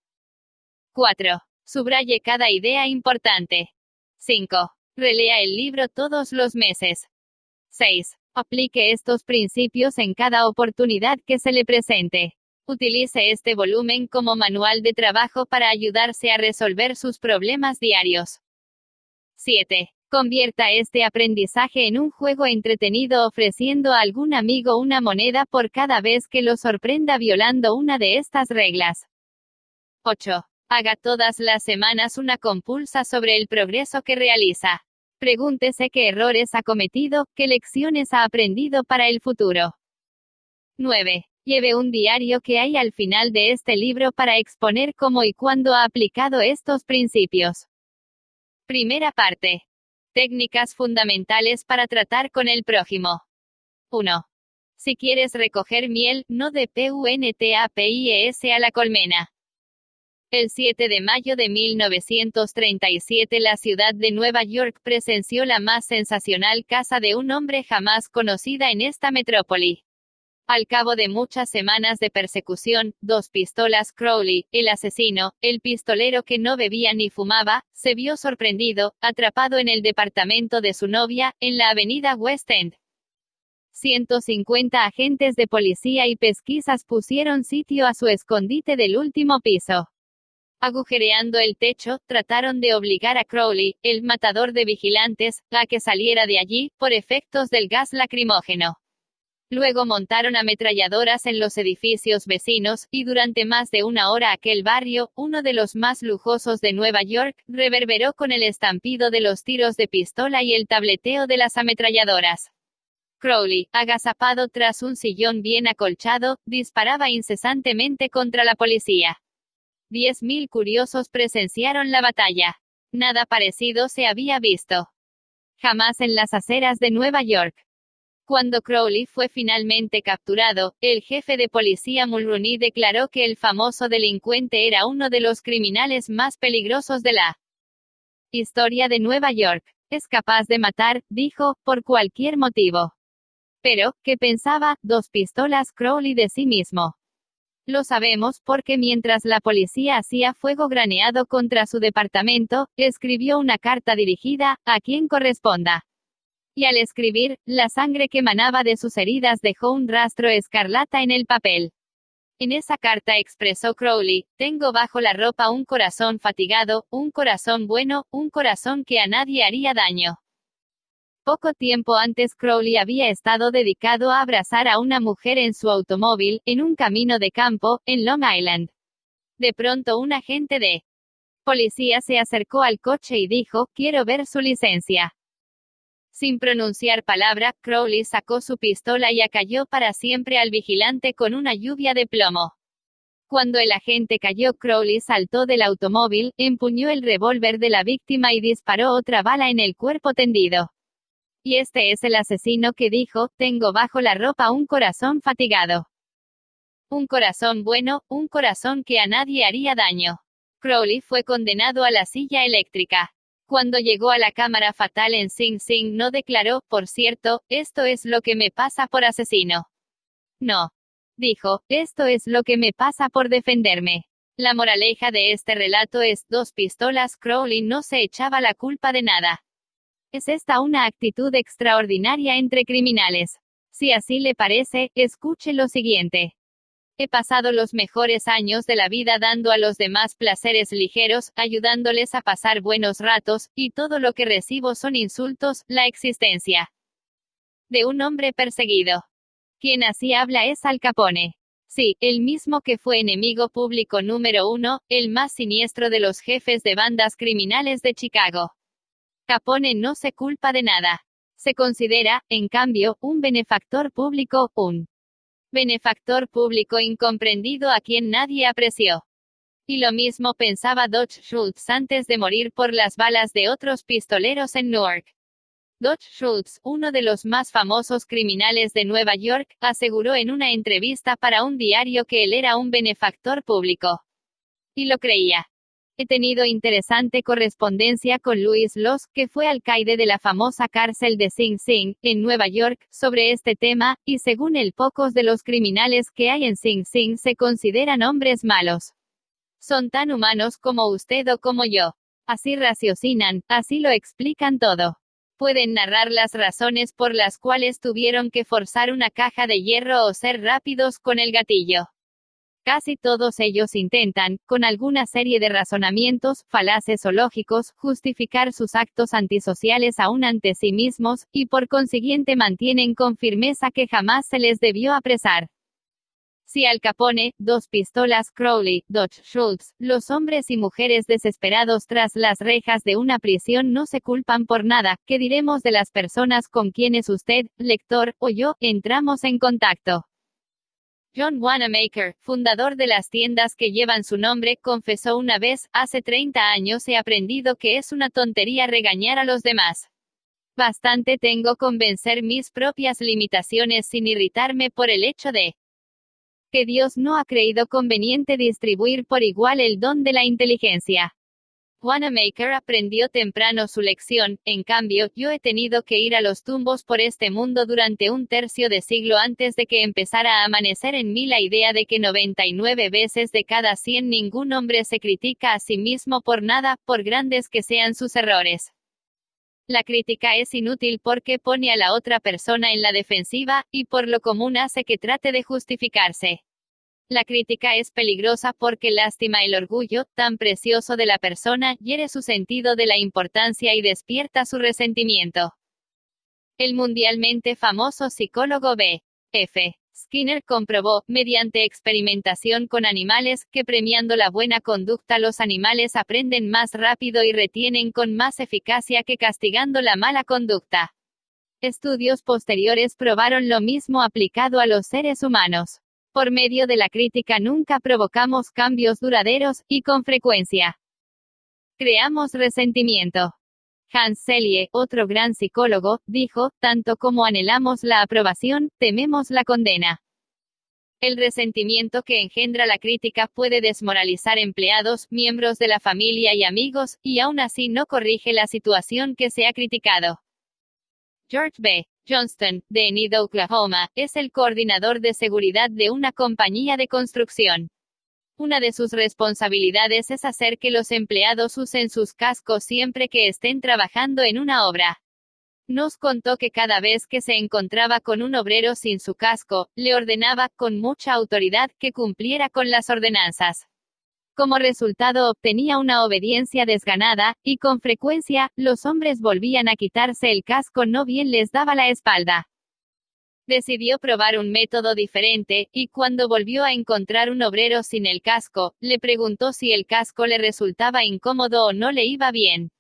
4. Subraye cada idea importante. 5. Relea el libro todos los meses. 6. Aplique estos principios en cada oportunidad que se le presente. Utilice este volumen como manual de trabajo para ayudarse a resolver sus problemas diarios. 7. Convierta este aprendizaje en un juego entretenido ofreciendo a algún amigo una moneda por cada vez que lo sorprenda violando una de estas reglas. 8. Haga todas las semanas una compulsa sobre el progreso que realiza. Pregúntese qué errores ha cometido, qué lecciones ha aprendido para el futuro. 9. Lleve un diario que hay al final de este libro para exponer cómo y cuándo ha aplicado estos principios. Primera parte. Técnicas fundamentales para tratar con el prójimo. 1. Si quieres recoger miel, no de PUNTAPIES a la colmena. El 7 de mayo de 1937 la ciudad de Nueva York presenció la más sensacional caza de un hombre jamás conocida en esta metrópoli. Al cabo de muchas semanas de persecución, dos pistolas Crowley, el asesino, el pistolero que no bebía ni fumaba, se vio sorprendido, atrapado en el departamento de su novia, en la avenida West End. 150 agentes de policía y pesquisas pusieron sitio a su escondite del último piso. Agujereando el techo, trataron de obligar a Crowley, el matador de vigilantes, a que saliera de allí, por efectos del gas lacrimógeno. Luego montaron ametralladoras en los edificios vecinos, y durante más de una hora aquel barrio, uno de los más lujosos de Nueva York, reverberó con el estampido de los tiros de pistola y el tableteo de las ametralladoras. Crowley, agazapado tras un sillón bien acolchado, disparaba incesantemente contra la policía. 10.000 curiosos presenciaron la batalla. Nada parecido se había visto jamás en las aceras de Nueva York. Cuando Crowley fue finalmente capturado, el jefe de policía Mulrooney declaró que el famoso delincuente era uno de los criminales más peligrosos de la historia de Nueva York. Es capaz de matar, dijo, por cualquier motivo. Pero, ¿qué pensaba, dos pistolas Crowley de sí mismo? Lo sabemos porque mientras la policía hacía fuego graneado contra su departamento, escribió una carta dirigida a quien corresponda. Y al escribir, la sangre que manaba de sus heridas dejó un rastro escarlata en el papel. En esa carta expresó Crowley: tengo bajo la ropa un corazón fatigado, un corazón bueno, un corazón que a nadie haría daño. Poco tiempo antes Crowley había estado dedicado a abrazar a una mujer en su automóvil, en un camino de campo, en Long Island. De pronto un agente de policía se acercó al coche y dijo: quiero ver su licencia. Sin pronunciar palabra, Crowley sacó su pistola y acalló para siempre al vigilante con una lluvia de plomo. Cuando el agente cayó, Crowley saltó del automóvil, empuñó el revólver de la víctima y disparó otra bala en el cuerpo tendido. Y este es el asesino que dijo: tengo bajo la ropa un corazón fatigado. Un corazón bueno, un corazón que a nadie haría daño. Crowley fue condenado a la silla eléctrica. Cuando llegó a la cámara fatal en Sing Sing no declaró: por cierto, esto es lo que me pasa por asesino. No. Dijo: esto es lo que me pasa por defenderme. La moraleja de este relato es: dos pistolas Crowley no se echaba la culpa de nada. ¿Es esta una actitud extraordinaria entre criminales? Si así le parece, escuche lo siguiente. He pasado los mejores años de la vida dando a los demás placeres ligeros, ayudándoles a pasar buenos ratos, y todo lo que recibo son insultos, la existencia de un hombre perseguido. Quien así habla es Al Capone. Sí, el mismo que fue enemigo público número 1, el más siniestro de los jefes de bandas criminales de Chicago. Capone no se culpa de nada. Se considera, en cambio, un benefactor público, un benefactor público incomprendido a quien nadie apreció. Y lo mismo pensaba Dodge Schultz antes de morir por las balas de otros pistoleros en Newark. Dodge Schultz, uno de los más famosos criminales de Nueva York, aseguró en una entrevista para un diario que él era un benefactor público. Y lo creía. He tenido interesante correspondencia con Louis Loss, que fue alcaide de la famosa cárcel de Sing Sing, en Nueva York, sobre este tema, y según él pocos de los criminales que hay en Sing Sing se consideran hombres malos. Son tan humanos como usted o como yo. Así raciocinan, así lo explican todo. Pueden narrar las razones por las cuales tuvieron que forzar una caja de hierro o ser rápidos con el gatillo. Casi todos ellos intentan, con alguna serie de razonamientos, falaces o lógicos, justificar sus actos antisociales aún ante sí mismos, y por consiguiente mantienen con firmeza que jamás se les debió apresar. Si Al Capone, Dos Pistolas, Crowley, Dodge, Schultz, los hombres y mujeres desesperados tras las rejas de una prisión no se culpan por nada, ¿qué diremos de las personas con quienes usted, lector, o yo, entramos en contacto? John Wanamaker, fundador de las tiendas que llevan su nombre, confesó una vez, hace 30 años he aprendido que es una tontería regañar a los demás. Bastante tengo con vencer mis propias limitaciones sin irritarme por el hecho de que Dios no ha creído conveniente distribuir por igual el don de la inteligencia. Wanamaker aprendió temprano su lección, en cambio, yo he tenido que ir a los tumbos por este mundo durante un tercio de siglo antes de que empezara a amanecer en mí la idea de que 99 veces de cada 100 ningún hombre se critica a sí mismo por nada, por grandes que sean sus errores. La crítica es inútil porque pone a la otra persona en la defensiva, y por lo común hace que trate de justificarse. La crítica es peligrosa porque lastima el orgullo, tan precioso de la persona, hiere su sentido de la importancia y despierta su resentimiento. El mundialmente famoso psicólogo B. F. Skinner comprobó, mediante experimentación con animales, que premiando la buena conducta los animales aprenden más rápido y retienen con más eficacia que castigando la mala conducta. Estudios posteriores probaron lo mismo aplicado a los seres humanos. Por medio de la crítica nunca provocamos cambios duraderos, y con frecuencia creamos resentimiento. Hans Selye, otro gran psicólogo, dijo, tanto como anhelamos la aprobación, tememos la condena. El resentimiento que engendra la crítica puede desmoralizar empleados, miembros de la familia y amigos, y aún así no corrige la situación que se ha criticado. George B. Johnston, de Enid, Oklahoma, es el coordinador de seguridad de una compañía de construcción. Una de sus responsabilidades es hacer que los empleados usen sus cascos siempre que estén trabajando en una obra. Nos contó que cada vez que se encontraba con un obrero sin su casco, le ordenaba, con mucha autoridad, que cumpliera con las ordenanzas. Como resultado obtenía una obediencia desganada, y con frecuencia, los hombres volvían a quitarse el casco no bien les daba la espalda. Decidió probar un método diferente, y cuando volvió a encontrar un obrero sin el casco, le preguntó si el casco le resultaba incómodo o no le iba bien.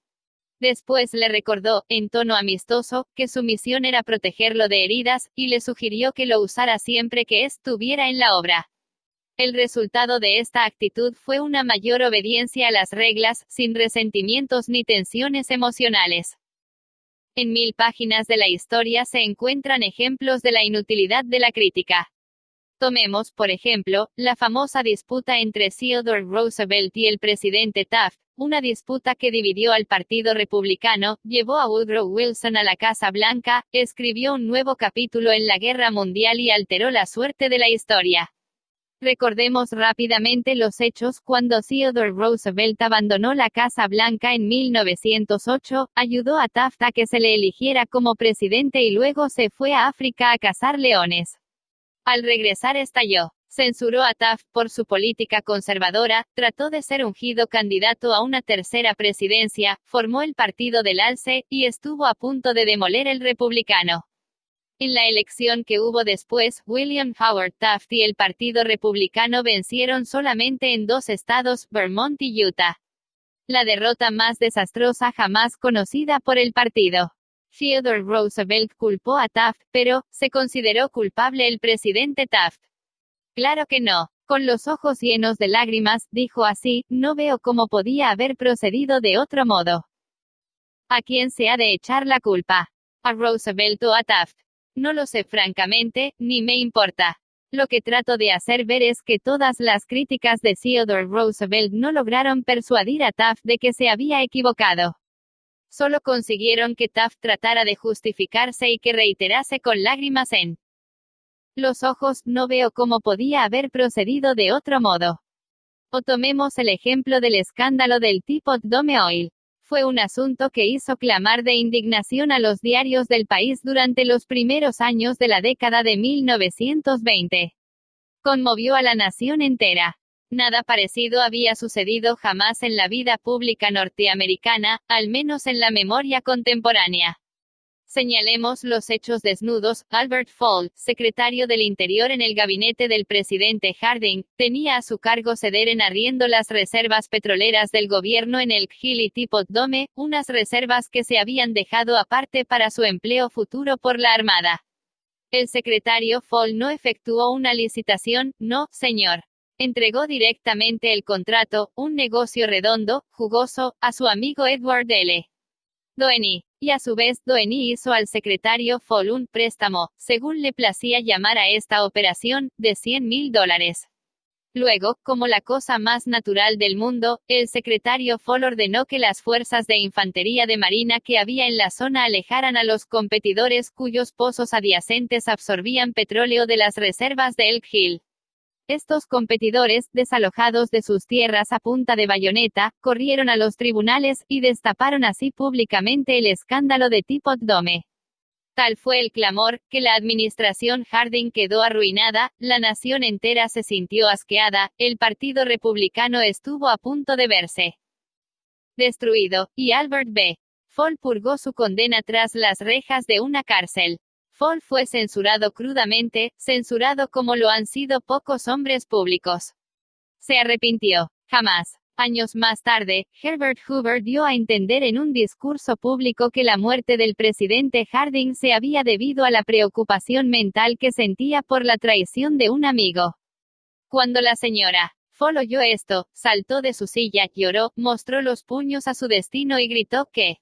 Después le recordó, en tono amistoso, que su misión era protegerlo de heridas, y le sugirió que lo usara siempre que estuviera en la obra. El resultado de esta actitud fue una mayor obediencia a las reglas, sin resentimientos ni tensiones emocionales. En 1000 páginas de la historia se encuentran ejemplos de la inutilidad de la crítica. Tomemos, por ejemplo, la famosa disputa entre Theodore Roosevelt y el presidente Taft, una disputa que dividió al Partido Republicano, llevó a Woodrow Wilson a la Casa Blanca, escribió un nuevo capítulo en la Guerra Mundial y alteró la suerte de la historia. Recordemos rápidamente los hechos. Cuando Theodore Roosevelt abandonó la Casa Blanca en 1908, ayudó a Taft a que se le eligiera como presidente y luego se fue a África a cazar leones. Al regresar estalló. Censuró a Taft por su política conservadora, trató de ser ungido candidato a una tercera presidencia, formó el Partido del Alce, y estuvo a punto de demoler el republicano. En la elección que hubo después, William Howard Taft y el Partido Republicano vencieron solamente en 2 estados, Vermont y Utah. La derrota más desastrosa jamás conocida por el partido. Theodore Roosevelt culpó a Taft, pero, ¿se consideró culpable el presidente Taft? Claro que no. Con los ojos llenos de lágrimas, dijo así, no veo cómo podía haber procedido de otro modo. ¿A quién se ha de echar la culpa? ¿A Roosevelt o a Taft? No lo sé francamente, ni me importa. Lo que trato de hacer ver es que todas las críticas de Theodore Roosevelt no lograron persuadir a Taft de que se había equivocado. Solo consiguieron que Taft tratara de justificarse y que reiterase con lágrimas en los ojos, no veo cómo podía haber procedido de otro modo. O tomemos el ejemplo del escándalo del Teapot Dome Oil. Fue un asunto que hizo clamar de indignación a los diarios del país durante los primeros años de la década de 1920. Conmovió a la nación entera. Nada parecido había sucedido jamás en la vida pública norteamericana, al menos en la memoria contemporánea. Señalemos los hechos desnudos. Albert Fall, secretario del Interior en el gabinete del presidente Harding, tenía a su cargo ceder en arriendo las reservas petroleras del gobierno en Elk Hill y Teapot Dome, unas reservas que se habían dejado aparte para su empleo futuro por la Armada. El secretario Fall no efectuó una licitación, no, señor. Entregó directamente el contrato, un negocio redondo, jugoso, a su amigo Edward L. Doheny. Y a su vez, Doheny hizo al secretario Fall un préstamo, según le placía llamar a esta operación, de $100,000. Luego, como la cosa más natural del mundo, el secretario Fall ordenó que las fuerzas de infantería de marina que había en la zona alejaran a los competidores cuyos pozos adyacentes absorbían petróleo de las reservas de Elk Hill. Estos competidores, desalojados de sus tierras a punta de bayoneta, corrieron a los tribunales, y destaparon así públicamente el escándalo de Teapot Dome. Tal fue el clamor, que la administración Harding quedó arruinada, la nación entera se sintió asqueada, el Partido Republicano estuvo a punto de verse destruido, y Albert B. Fall purgó su condena tras las rejas de una cárcel. Fall fue censurado crudamente, censurado como lo han sido pocos hombres públicos. Se arrepintió. Jamás. Años más tarde, Herbert Hoover dio a entender en un discurso público que la muerte del presidente Harding se había debido a la preocupación mental que sentía por la traición de un amigo. Cuando la señora Fall oyó esto, saltó de su silla, lloró, mostró los puños a su destino y gritó que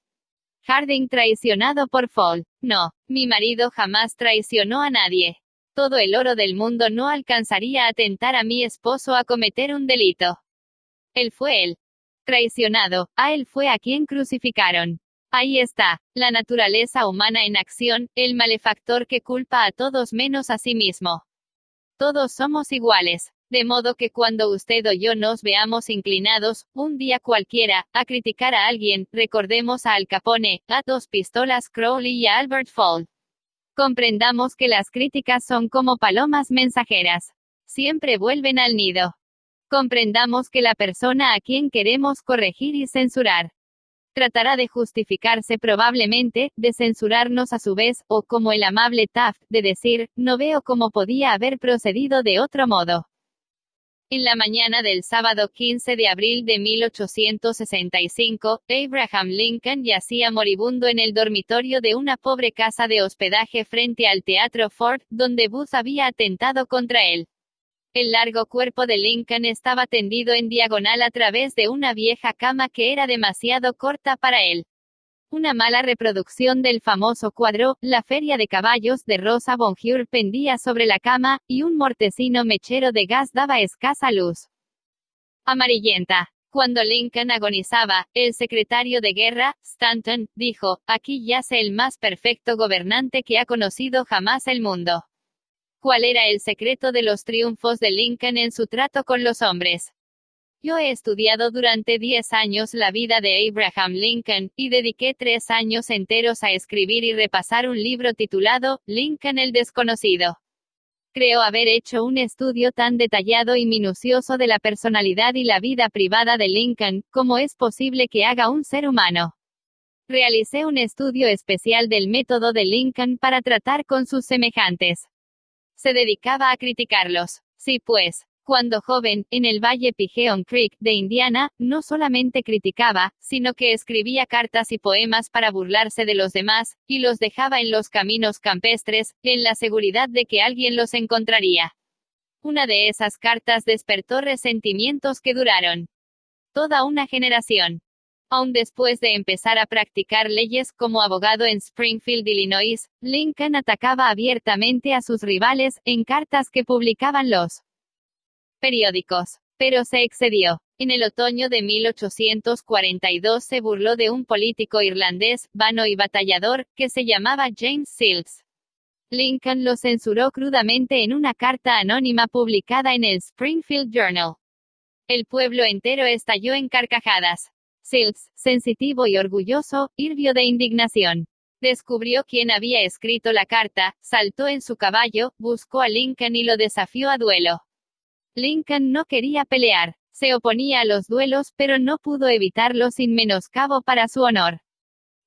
Harding traicionado por Fall. No, mi marido jamás traicionó a nadie. Todo el oro del mundo no alcanzaría a tentar a mi esposo a cometer un delito. Él fue el traicionado, a él fue a quien crucificaron. Ahí está, la naturaleza humana en acción, el malefactor que culpa a todos menos a sí mismo. Todos somos iguales. De modo que cuando usted o yo nos veamos inclinados, un día cualquiera, a criticar a alguien, recordemos a Al Capone, a Dos Pistolas Crowley y a Albert Fall. Comprendamos que las críticas son como palomas mensajeras. Siempre vuelven al nido. Comprendamos que la persona a quien queremos corregir y censurar tratará de justificarse probablemente, de censurarnos a su vez, o como el amable Taft, de decir, no veo cómo podía haber procedido de otro modo. En la mañana del sábado 15 de abril de 1865, Abraham Lincoln yacía moribundo en el dormitorio de una pobre casa de hospedaje frente al Teatro Ford, donde Booth había atentado contra él. El largo cuerpo de Lincoln estaba tendido en diagonal a través de una vieja cama que era demasiado corta para él. Una mala reproducción del famoso cuadro, La Feria de Caballos, de Rosa Bonheur pendía sobre la cama, y un mortecino mechero de gas daba escasa luz amarillenta. Cuando Lincoln agonizaba, el secretario de guerra, Stanton, dijo, aquí yace el más perfecto gobernante que ha conocido jamás el mundo. ¿Cuál era el secreto de los triunfos de Lincoln en su trato con los hombres? Yo he estudiado durante 10 años la vida de Abraham Lincoln, y dediqué 3 años enteros a escribir y repasar un libro titulado, Lincoln el Desconocido. Creo haber hecho un estudio tan detallado y minucioso de la personalidad y la vida privada de Lincoln, como es posible que haga un ser humano. Realicé un estudio especial del método de Lincoln para tratar con sus semejantes. Se dedicaba a criticarlos. Sí, pues. Cuando joven, en el Valle Pigeon Creek, de Indiana, no solamente criticaba, sino que escribía cartas y poemas para burlarse de los demás, y los dejaba en los caminos campestres, en la seguridad de que alguien los encontraría. Una de esas cartas despertó resentimientos que duraron toda una generación. Aún después de empezar a practicar leyes como abogado en Springfield, Illinois, Lincoln atacaba abiertamente a sus rivales, en cartas que publicaban los periódicos. Pero se excedió. En el otoño de 1842 se burló de un político irlandés, vano y batallador, que se llamaba James Sills. Lincoln lo censuró crudamente en una carta anónima publicada en el Springfield Journal. El pueblo entero estalló en carcajadas. Sills, sensitivo y orgulloso, hirvió de indignación. Descubrió quién había escrito la carta, saltó en su caballo, buscó a Lincoln y lo desafió a duelo. Lincoln no quería pelear, se oponía a los duelos, pero no pudo evitarlo sin menoscabo para su honor.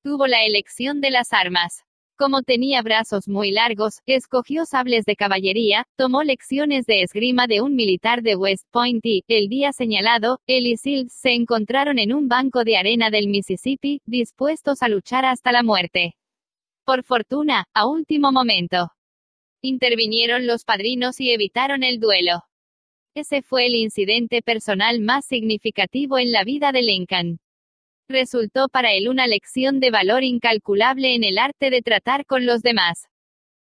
Tuvo la elección de las armas. Como tenía brazos muy largos, escogió sables de caballería, tomó lecciones de esgrima de un militar de West Point y, el día señalado, él y Sills se encontraron en un banco de arena del Mississippi, dispuestos a luchar hasta la muerte. Por fortuna, a último momento, intervinieron los padrinos y evitaron el duelo. Ese fue el incidente personal más significativo en la vida de Lincoln. Resultó para él una lección de valor incalculable en el arte de tratar con los demás.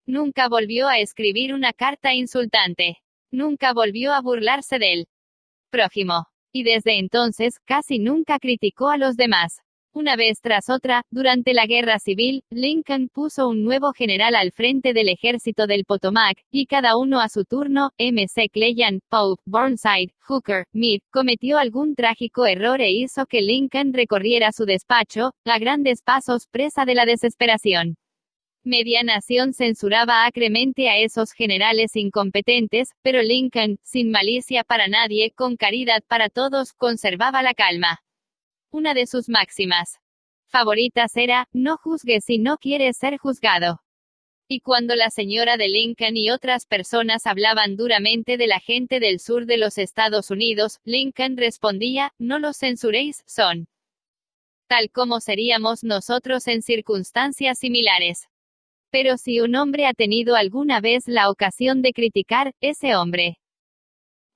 Nunca volvió a escribir una carta insultante. Nunca volvió a burlarse del prójimo. Y desde entonces, casi nunca criticó a los demás. Una vez tras otra, durante la Guerra Civil, Lincoln puso un nuevo general al frente del ejército del Potomac, y cada uno a su turno, McClellan, Pope, Burnside, Hooker, Meade, cometió algún trágico error e hizo que Lincoln recorriera su despacho, a grandes pasos presa de la desesperación. Media nación censuraba acremente a esos generales incompetentes, pero Lincoln, sin malicia para nadie, con caridad para todos, conservaba la calma. Una de sus máximas favoritas era, no juzgues si no quieres ser juzgado. Y cuando la señora de Lincoln y otras personas hablaban duramente de la gente del sur de los Estados Unidos, Lincoln respondía, no los censuréis, son tal como seríamos nosotros en circunstancias similares. Pero si un hombre ha tenido alguna vez la ocasión de criticar, ese hombre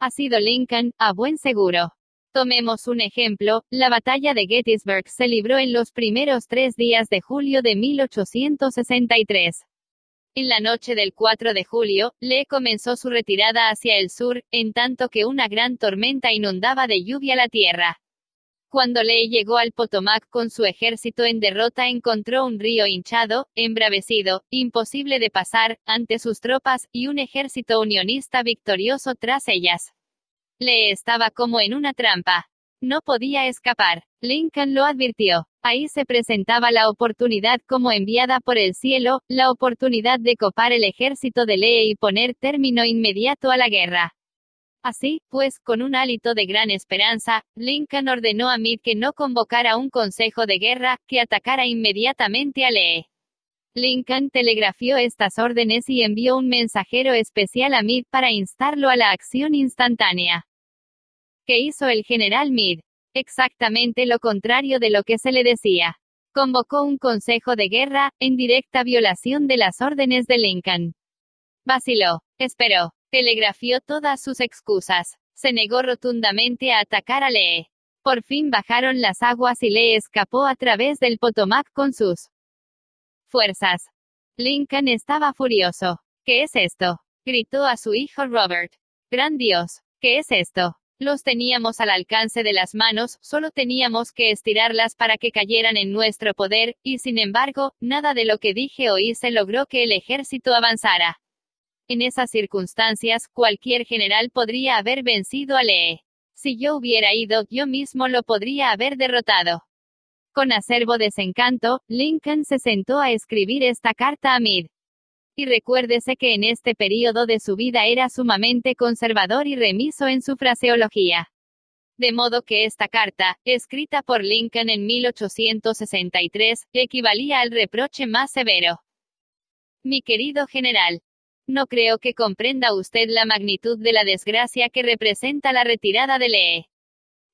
ha sido Lincoln, a buen seguro. Tomemos un ejemplo, la batalla de Gettysburg se libró en los primeros 3 días de julio de 1863. En la noche del 4 de julio, Lee comenzó su retirada hacia el sur, en tanto que una gran tormenta inundaba de lluvia la tierra. Cuando Lee llegó al Potomac con su ejército en derrota, encontró un río hinchado, embravecido, imposible de pasar, ante sus tropas, y un ejército unionista victorioso tras ellas. Lee estaba como en una trampa. No podía escapar. Lincoln lo advirtió. Ahí se presentaba la oportunidad como enviada por el cielo, la oportunidad de copar el ejército de Lee y poner término inmediato a la guerra. Así, pues, con un hálito de gran esperanza, Lincoln ordenó a Meade que no convocara un consejo de guerra, que atacara inmediatamente a Lee. Lincoln telegrafió estas órdenes y envió un mensajero especial a Meade para instarlo a la acción instantánea. ¿Qué hizo el general Meade? Exactamente lo contrario de lo que se le decía. Convocó un consejo de guerra, en directa violación de las órdenes de Lincoln. Vaciló, esperó, telegrafió todas sus excusas, se negó rotundamente a atacar a Lee. Por fin bajaron las aguas y Lee escapó a través del Potomac con sus fuerzas. Lincoln estaba furioso. ¿Qué es esto?, gritó a su hijo Robert. Gran Dios, ¿qué es esto? Los teníamos al alcance de las manos, solo teníamos que estirarlas para que cayeran en nuestro poder, y sin embargo, nada de lo que dije o hice logró que el ejército avanzara. En esas circunstancias, cualquier general podría haber vencido a Lee. Si yo hubiera ido, yo mismo lo podría haber derrotado. Con acerbo desencanto, Lincoln se sentó a escribir esta carta a Meade. Y recuérdese que en este período de su vida era sumamente conservador y remiso en su fraseología. De modo que esta carta, escrita por Lincoln en 1863, equivalía al reproche más severo. Mi querido general, no creo que comprenda usted la magnitud de la desgracia que representa la retirada de Lee.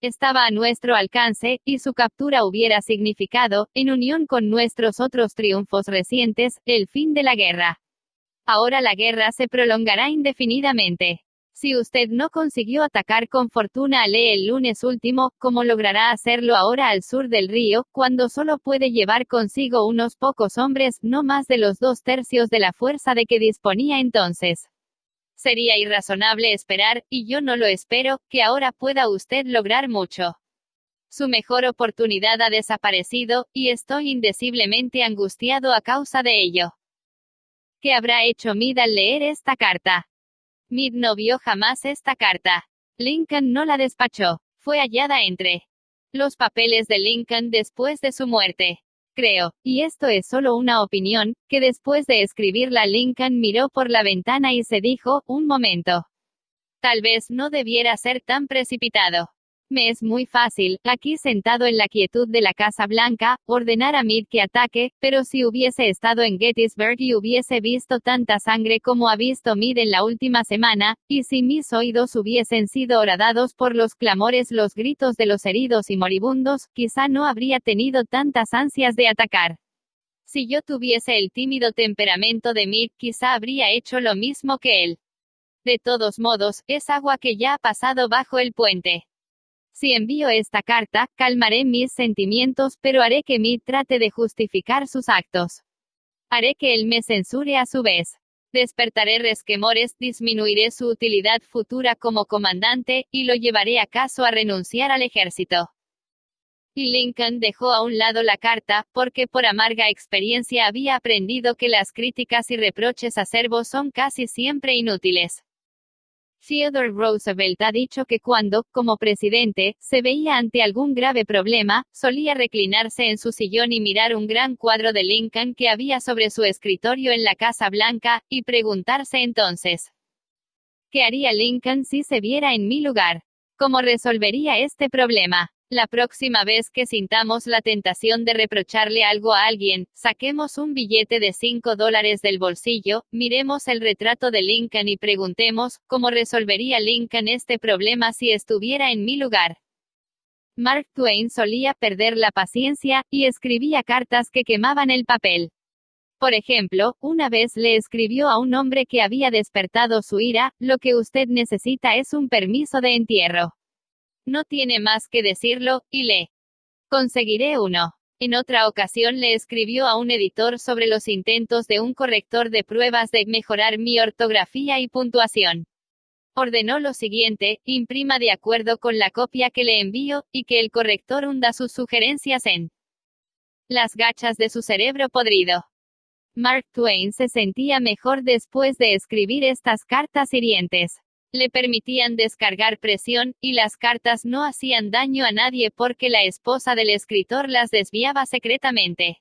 Estaba a nuestro alcance, y su captura hubiera significado, en unión con nuestros otros triunfos recientes, el fin de la guerra. Ahora la guerra se prolongará indefinidamente. Si usted no consiguió atacar con fortuna a Lee el lunes último, ¿cómo logrará hacerlo ahora al sur del río, cuando solo puede llevar consigo unos pocos hombres, no más de los 2/3 de la fuerza de que disponía entonces? Sería irrazonable esperar, y yo no lo espero, que ahora pueda usted lograr mucho. Su mejor oportunidad ha desaparecido, y estoy indeciblemente angustiado a causa de ello. ¿Qué habrá hecho Meade al leer esta carta? Meade no vio jamás esta carta. Lincoln no la despachó. Fue hallada entre los papeles de Lincoln después de su muerte. Creo, y esto es solo una opinión, que después de escribirla Lincoln miró por la ventana y se dijo, un momento. Tal vez no debiera ser tan precipitado. Me es muy fácil, aquí sentado en la quietud de la Casa Blanca, ordenar a Meade que ataque, pero si hubiese estado en Gettysburg y hubiese visto tanta sangre como ha visto Meade en la última semana, y si mis oídos hubiesen sido horadados por los clamores, los gritos de los heridos y moribundos, quizá no habría tenido tantas ansias de atacar. Si yo tuviese el tímido temperamento de Meade, quizá habría hecho lo mismo que él. De todos modos, es agua que ya ha pasado bajo el puente. Si envío esta carta, calmaré mis sentimientos, pero haré que Meade trate de justificar sus actos. Haré que él me censure a su vez. Despertaré resquemores, disminuiré su utilidad futura como comandante, y lo llevaré acaso a renunciar al ejército. Y Lincoln dejó a un lado la carta, porque por amarga experiencia había aprendido que las críticas y reproches acerbos son casi siempre inútiles. Theodore Roosevelt ha dicho que cuando, como presidente, se veía ante algún grave problema, solía reclinarse en su sillón y mirar un gran cuadro de Lincoln que había sobre su escritorio en la Casa Blanca, y preguntarse entonces, ¿qué haría Lincoln si se viera en mi lugar? ¿Cómo resolvería este problema? La próxima vez que sintamos la tentación de reprocharle algo a alguien, saquemos un billete de $5 del bolsillo, miremos el retrato de Lincoln y preguntemos, ¿cómo resolvería Lincoln este problema si estuviera en mi lugar? Mark Twain solía perder la paciencia, y escribía cartas que quemaban el papel. Por ejemplo, una vez le escribió a un hombre que había despertado su ira, lo que usted necesita es un permiso de entierro. No tiene más que decirlo, y le conseguiré uno. En otra ocasión le escribió a un editor sobre los intentos de un corrector de pruebas de mejorar mi ortografía y puntuación. Ordenó lo siguiente, imprima de acuerdo con la copia que le envío, y que el corrector hunda sus sugerencias en las gachas de su cerebro podrido. Mark Twain se sentía mejor después de escribir estas cartas hirientes. Le permitían descargar presión, y las cartas no hacían daño a nadie porque la esposa del escritor las desviaba secretamente.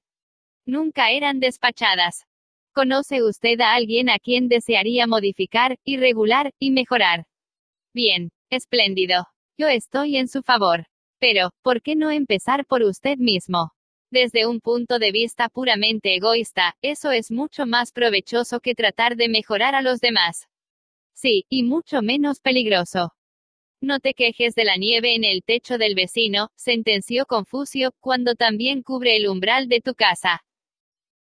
Nunca eran despachadas. ¿Conoce usted a alguien a quien desearía modificar, y regular, y mejorar? Bien, espléndido. Yo estoy en su favor. Pero, ¿por qué no empezar por usted mismo? Desde un punto de vista puramente egoísta, eso es mucho más provechoso que tratar de mejorar a los demás. Sí, y mucho menos peligroso. No te quejes de la nieve en el techo del vecino, sentenció Confucio, cuando también cubre el umbral de tu casa.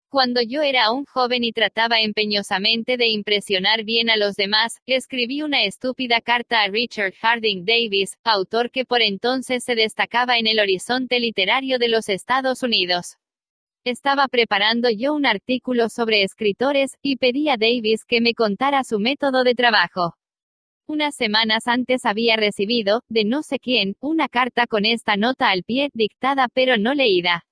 Cuando yo era un joven y trataba empeñosamente de impresionar bien a los demás, escribí una estúpida carta a Richard Harding Davis, autor que por entonces se destacaba en el horizonte literario de los Estados Unidos. Estaba preparando yo un artículo sobre escritores, y pedí a Davis que me contara su método de trabajo. Unas semanas antes había recibido, de no sé quién, una carta con esta nota al pie, dictada pero no leída.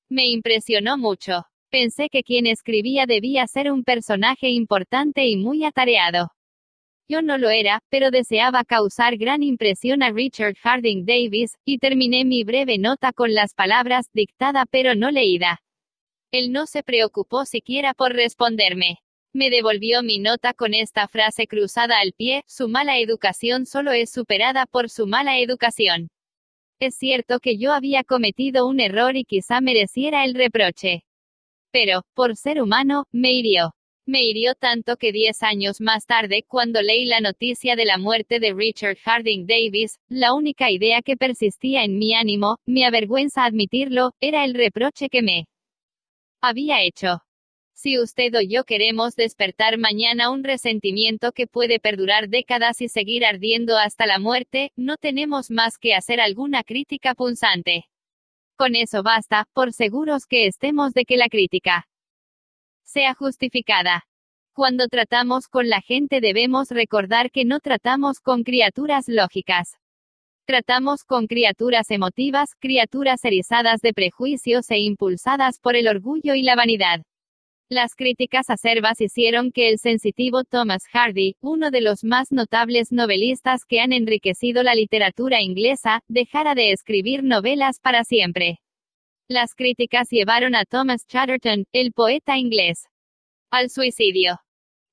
Me impresionó mucho. Pensé que quien escribía debía ser un personaje importante y muy atareado. Yo no lo era, pero deseaba causar gran impresión a Richard Harding Davis, y terminé mi breve nota con las palabras, dictada pero no leída. Él no se preocupó siquiera por responderme. Me devolvió mi nota con esta frase cruzada al pie, su mala educación solo es superada por su mala educación. Es cierto que yo había cometido un error y quizá mereciera el reproche. Pero, por ser humano, me hirió. Me hirió tanto que 10 años más tarde, cuando leí la noticia de la muerte de Richard Harding Davis, la única idea que persistía en mi ánimo, me avergüenza admitirlo, era el reproche que me había hecho. Si usted o yo queremos despertar mañana un resentimiento que puede perdurar décadas y seguir ardiendo hasta la muerte, no tenemos más que hacer alguna crítica punzante. Con eso basta, por seguros que estemos de que la crítica sea justificada. Cuando tratamos con la gente debemos recordar que no tratamos con criaturas lógicas. Tratamos con criaturas emotivas, criaturas erizadas de prejuicios e impulsadas por el orgullo y la vanidad. Las críticas acerbas hicieron que el sensitivo Thomas Hardy, uno de los más notables novelistas que han enriquecido la literatura inglesa, dejara de escribir novelas para siempre. Las críticas llevaron a Thomas Chatterton, el poeta inglés, al suicidio.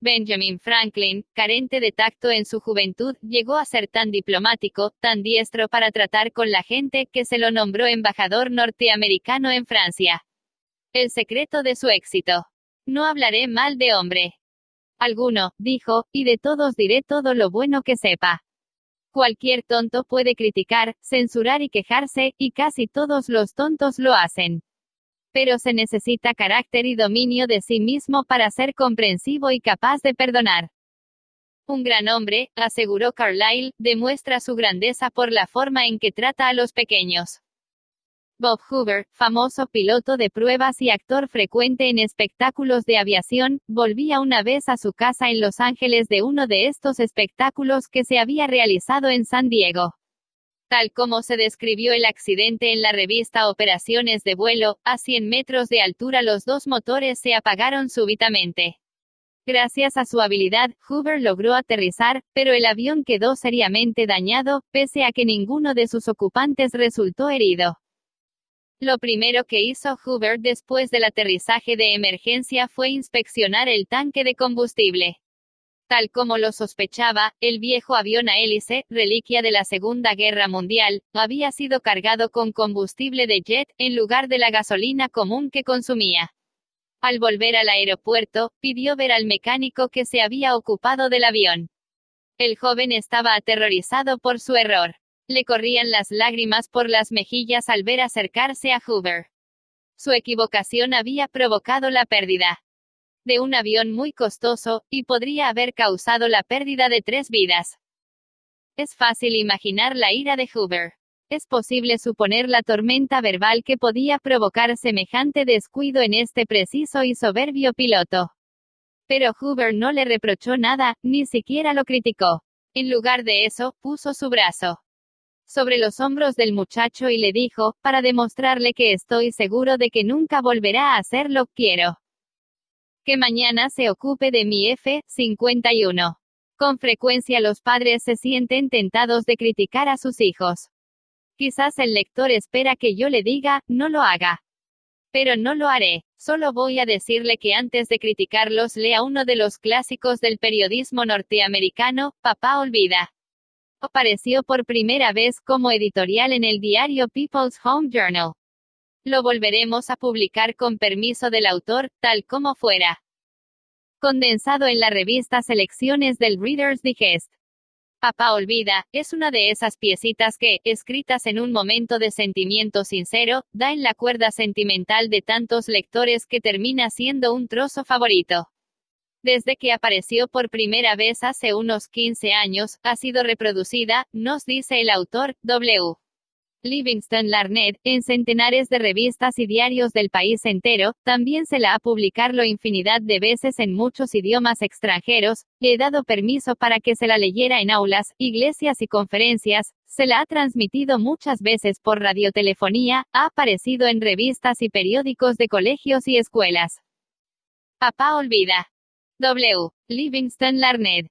Benjamin Franklin, carente de tacto en su juventud, llegó a ser tan diplomático, tan diestro para tratar con la gente, que se lo nombró embajador norteamericano en Francia. El secreto de su éxito: no hablaré mal de hombre alguno, dijo, y de todos diré todo lo bueno que sepa. Cualquier tonto puede criticar, censurar y quejarse, y casi todos los tontos lo hacen. Pero se necesita carácter y dominio de sí mismo para ser comprensivo y capaz de perdonar. Un gran hombre, aseguró Carlyle, demuestra su grandeza por la forma en que trata a los pequeños. Bob Hoover, famoso piloto de pruebas y actor frecuente en espectáculos de aviación, volvía una vez a su casa en Los Ángeles de uno de estos espectáculos que se había realizado en San Diego. Tal como se describió el accidente en la revista Operaciones de vuelo, a 100 metros de altura los dos motores se apagaron súbitamente. Gracias a su habilidad, Hoover logró aterrizar, pero el avión quedó seriamente dañado, pese a que ninguno de sus ocupantes resultó herido. Lo primero que hizo Hoover después del aterrizaje de emergencia fue inspeccionar el tanque de combustible. Tal como lo sospechaba, el viejo avión a hélice, reliquia de la Segunda Guerra Mundial, había sido cargado con combustible de jet, en lugar de la gasolina común que consumía. Al volver al aeropuerto, pidió ver al mecánico que se había ocupado del avión. El joven estaba aterrorizado por su error. Le corrían las lágrimas por las mejillas al ver acercarse a Hoover. Su equivocación había provocado la pérdida de un avión muy costoso, y podría haber causado la pérdida de 3 vidas. Es fácil imaginar la ira de Hoover. Es posible suponer la tormenta verbal que podía provocar semejante descuido en este preciso y soberbio piloto. Pero Hoover no le reprochó nada, ni siquiera lo criticó. En lugar de eso, puso su brazo sobre los hombros del muchacho y le dijo, para demostrarle que estoy seguro de que nunca volverá a hacerlo, quiero que mañana se ocupe de mi F-51. Con frecuencia los padres se sienten tentados de criticar a sus hijos. Quizás el lector espera que yo le diga, no lo haga. Pero no lo haré. Solo voy a decirle que antes de criticarlos lea uno de los clásicos del periodismo norteamericano, Papá Olvida. Apareció por primera vez como editorial en el diario People's Home Journal. Lo volveremos a publicar con permiso del autor, tal como fuera condensado en la revista Selecciones del Reader's Digest. Papá Olvida, es una de esas piecitas que, escritas en un momento de sentimiento sincero, da en la cuerda sentimental de tantos lectores que termina siendo un trozo favorito. Desde que apareció por primera vez hace unos 15 años, ha sido reproducida, nos dice el autor, W. Livingston Larned, en centenares de revistas y diarios del país entero. También se la ha publicado infinidad de veces en muchos idiomas extranjeros. Le he dado permiso para que se la leyera en aulas, iglesias y conferencias. Se la ha transmitido muchas veces por radiotelefonía. Ha aparecido en revistas y periódicos de colegios y escuelas. Papá Olvida. W. Livingston Larned.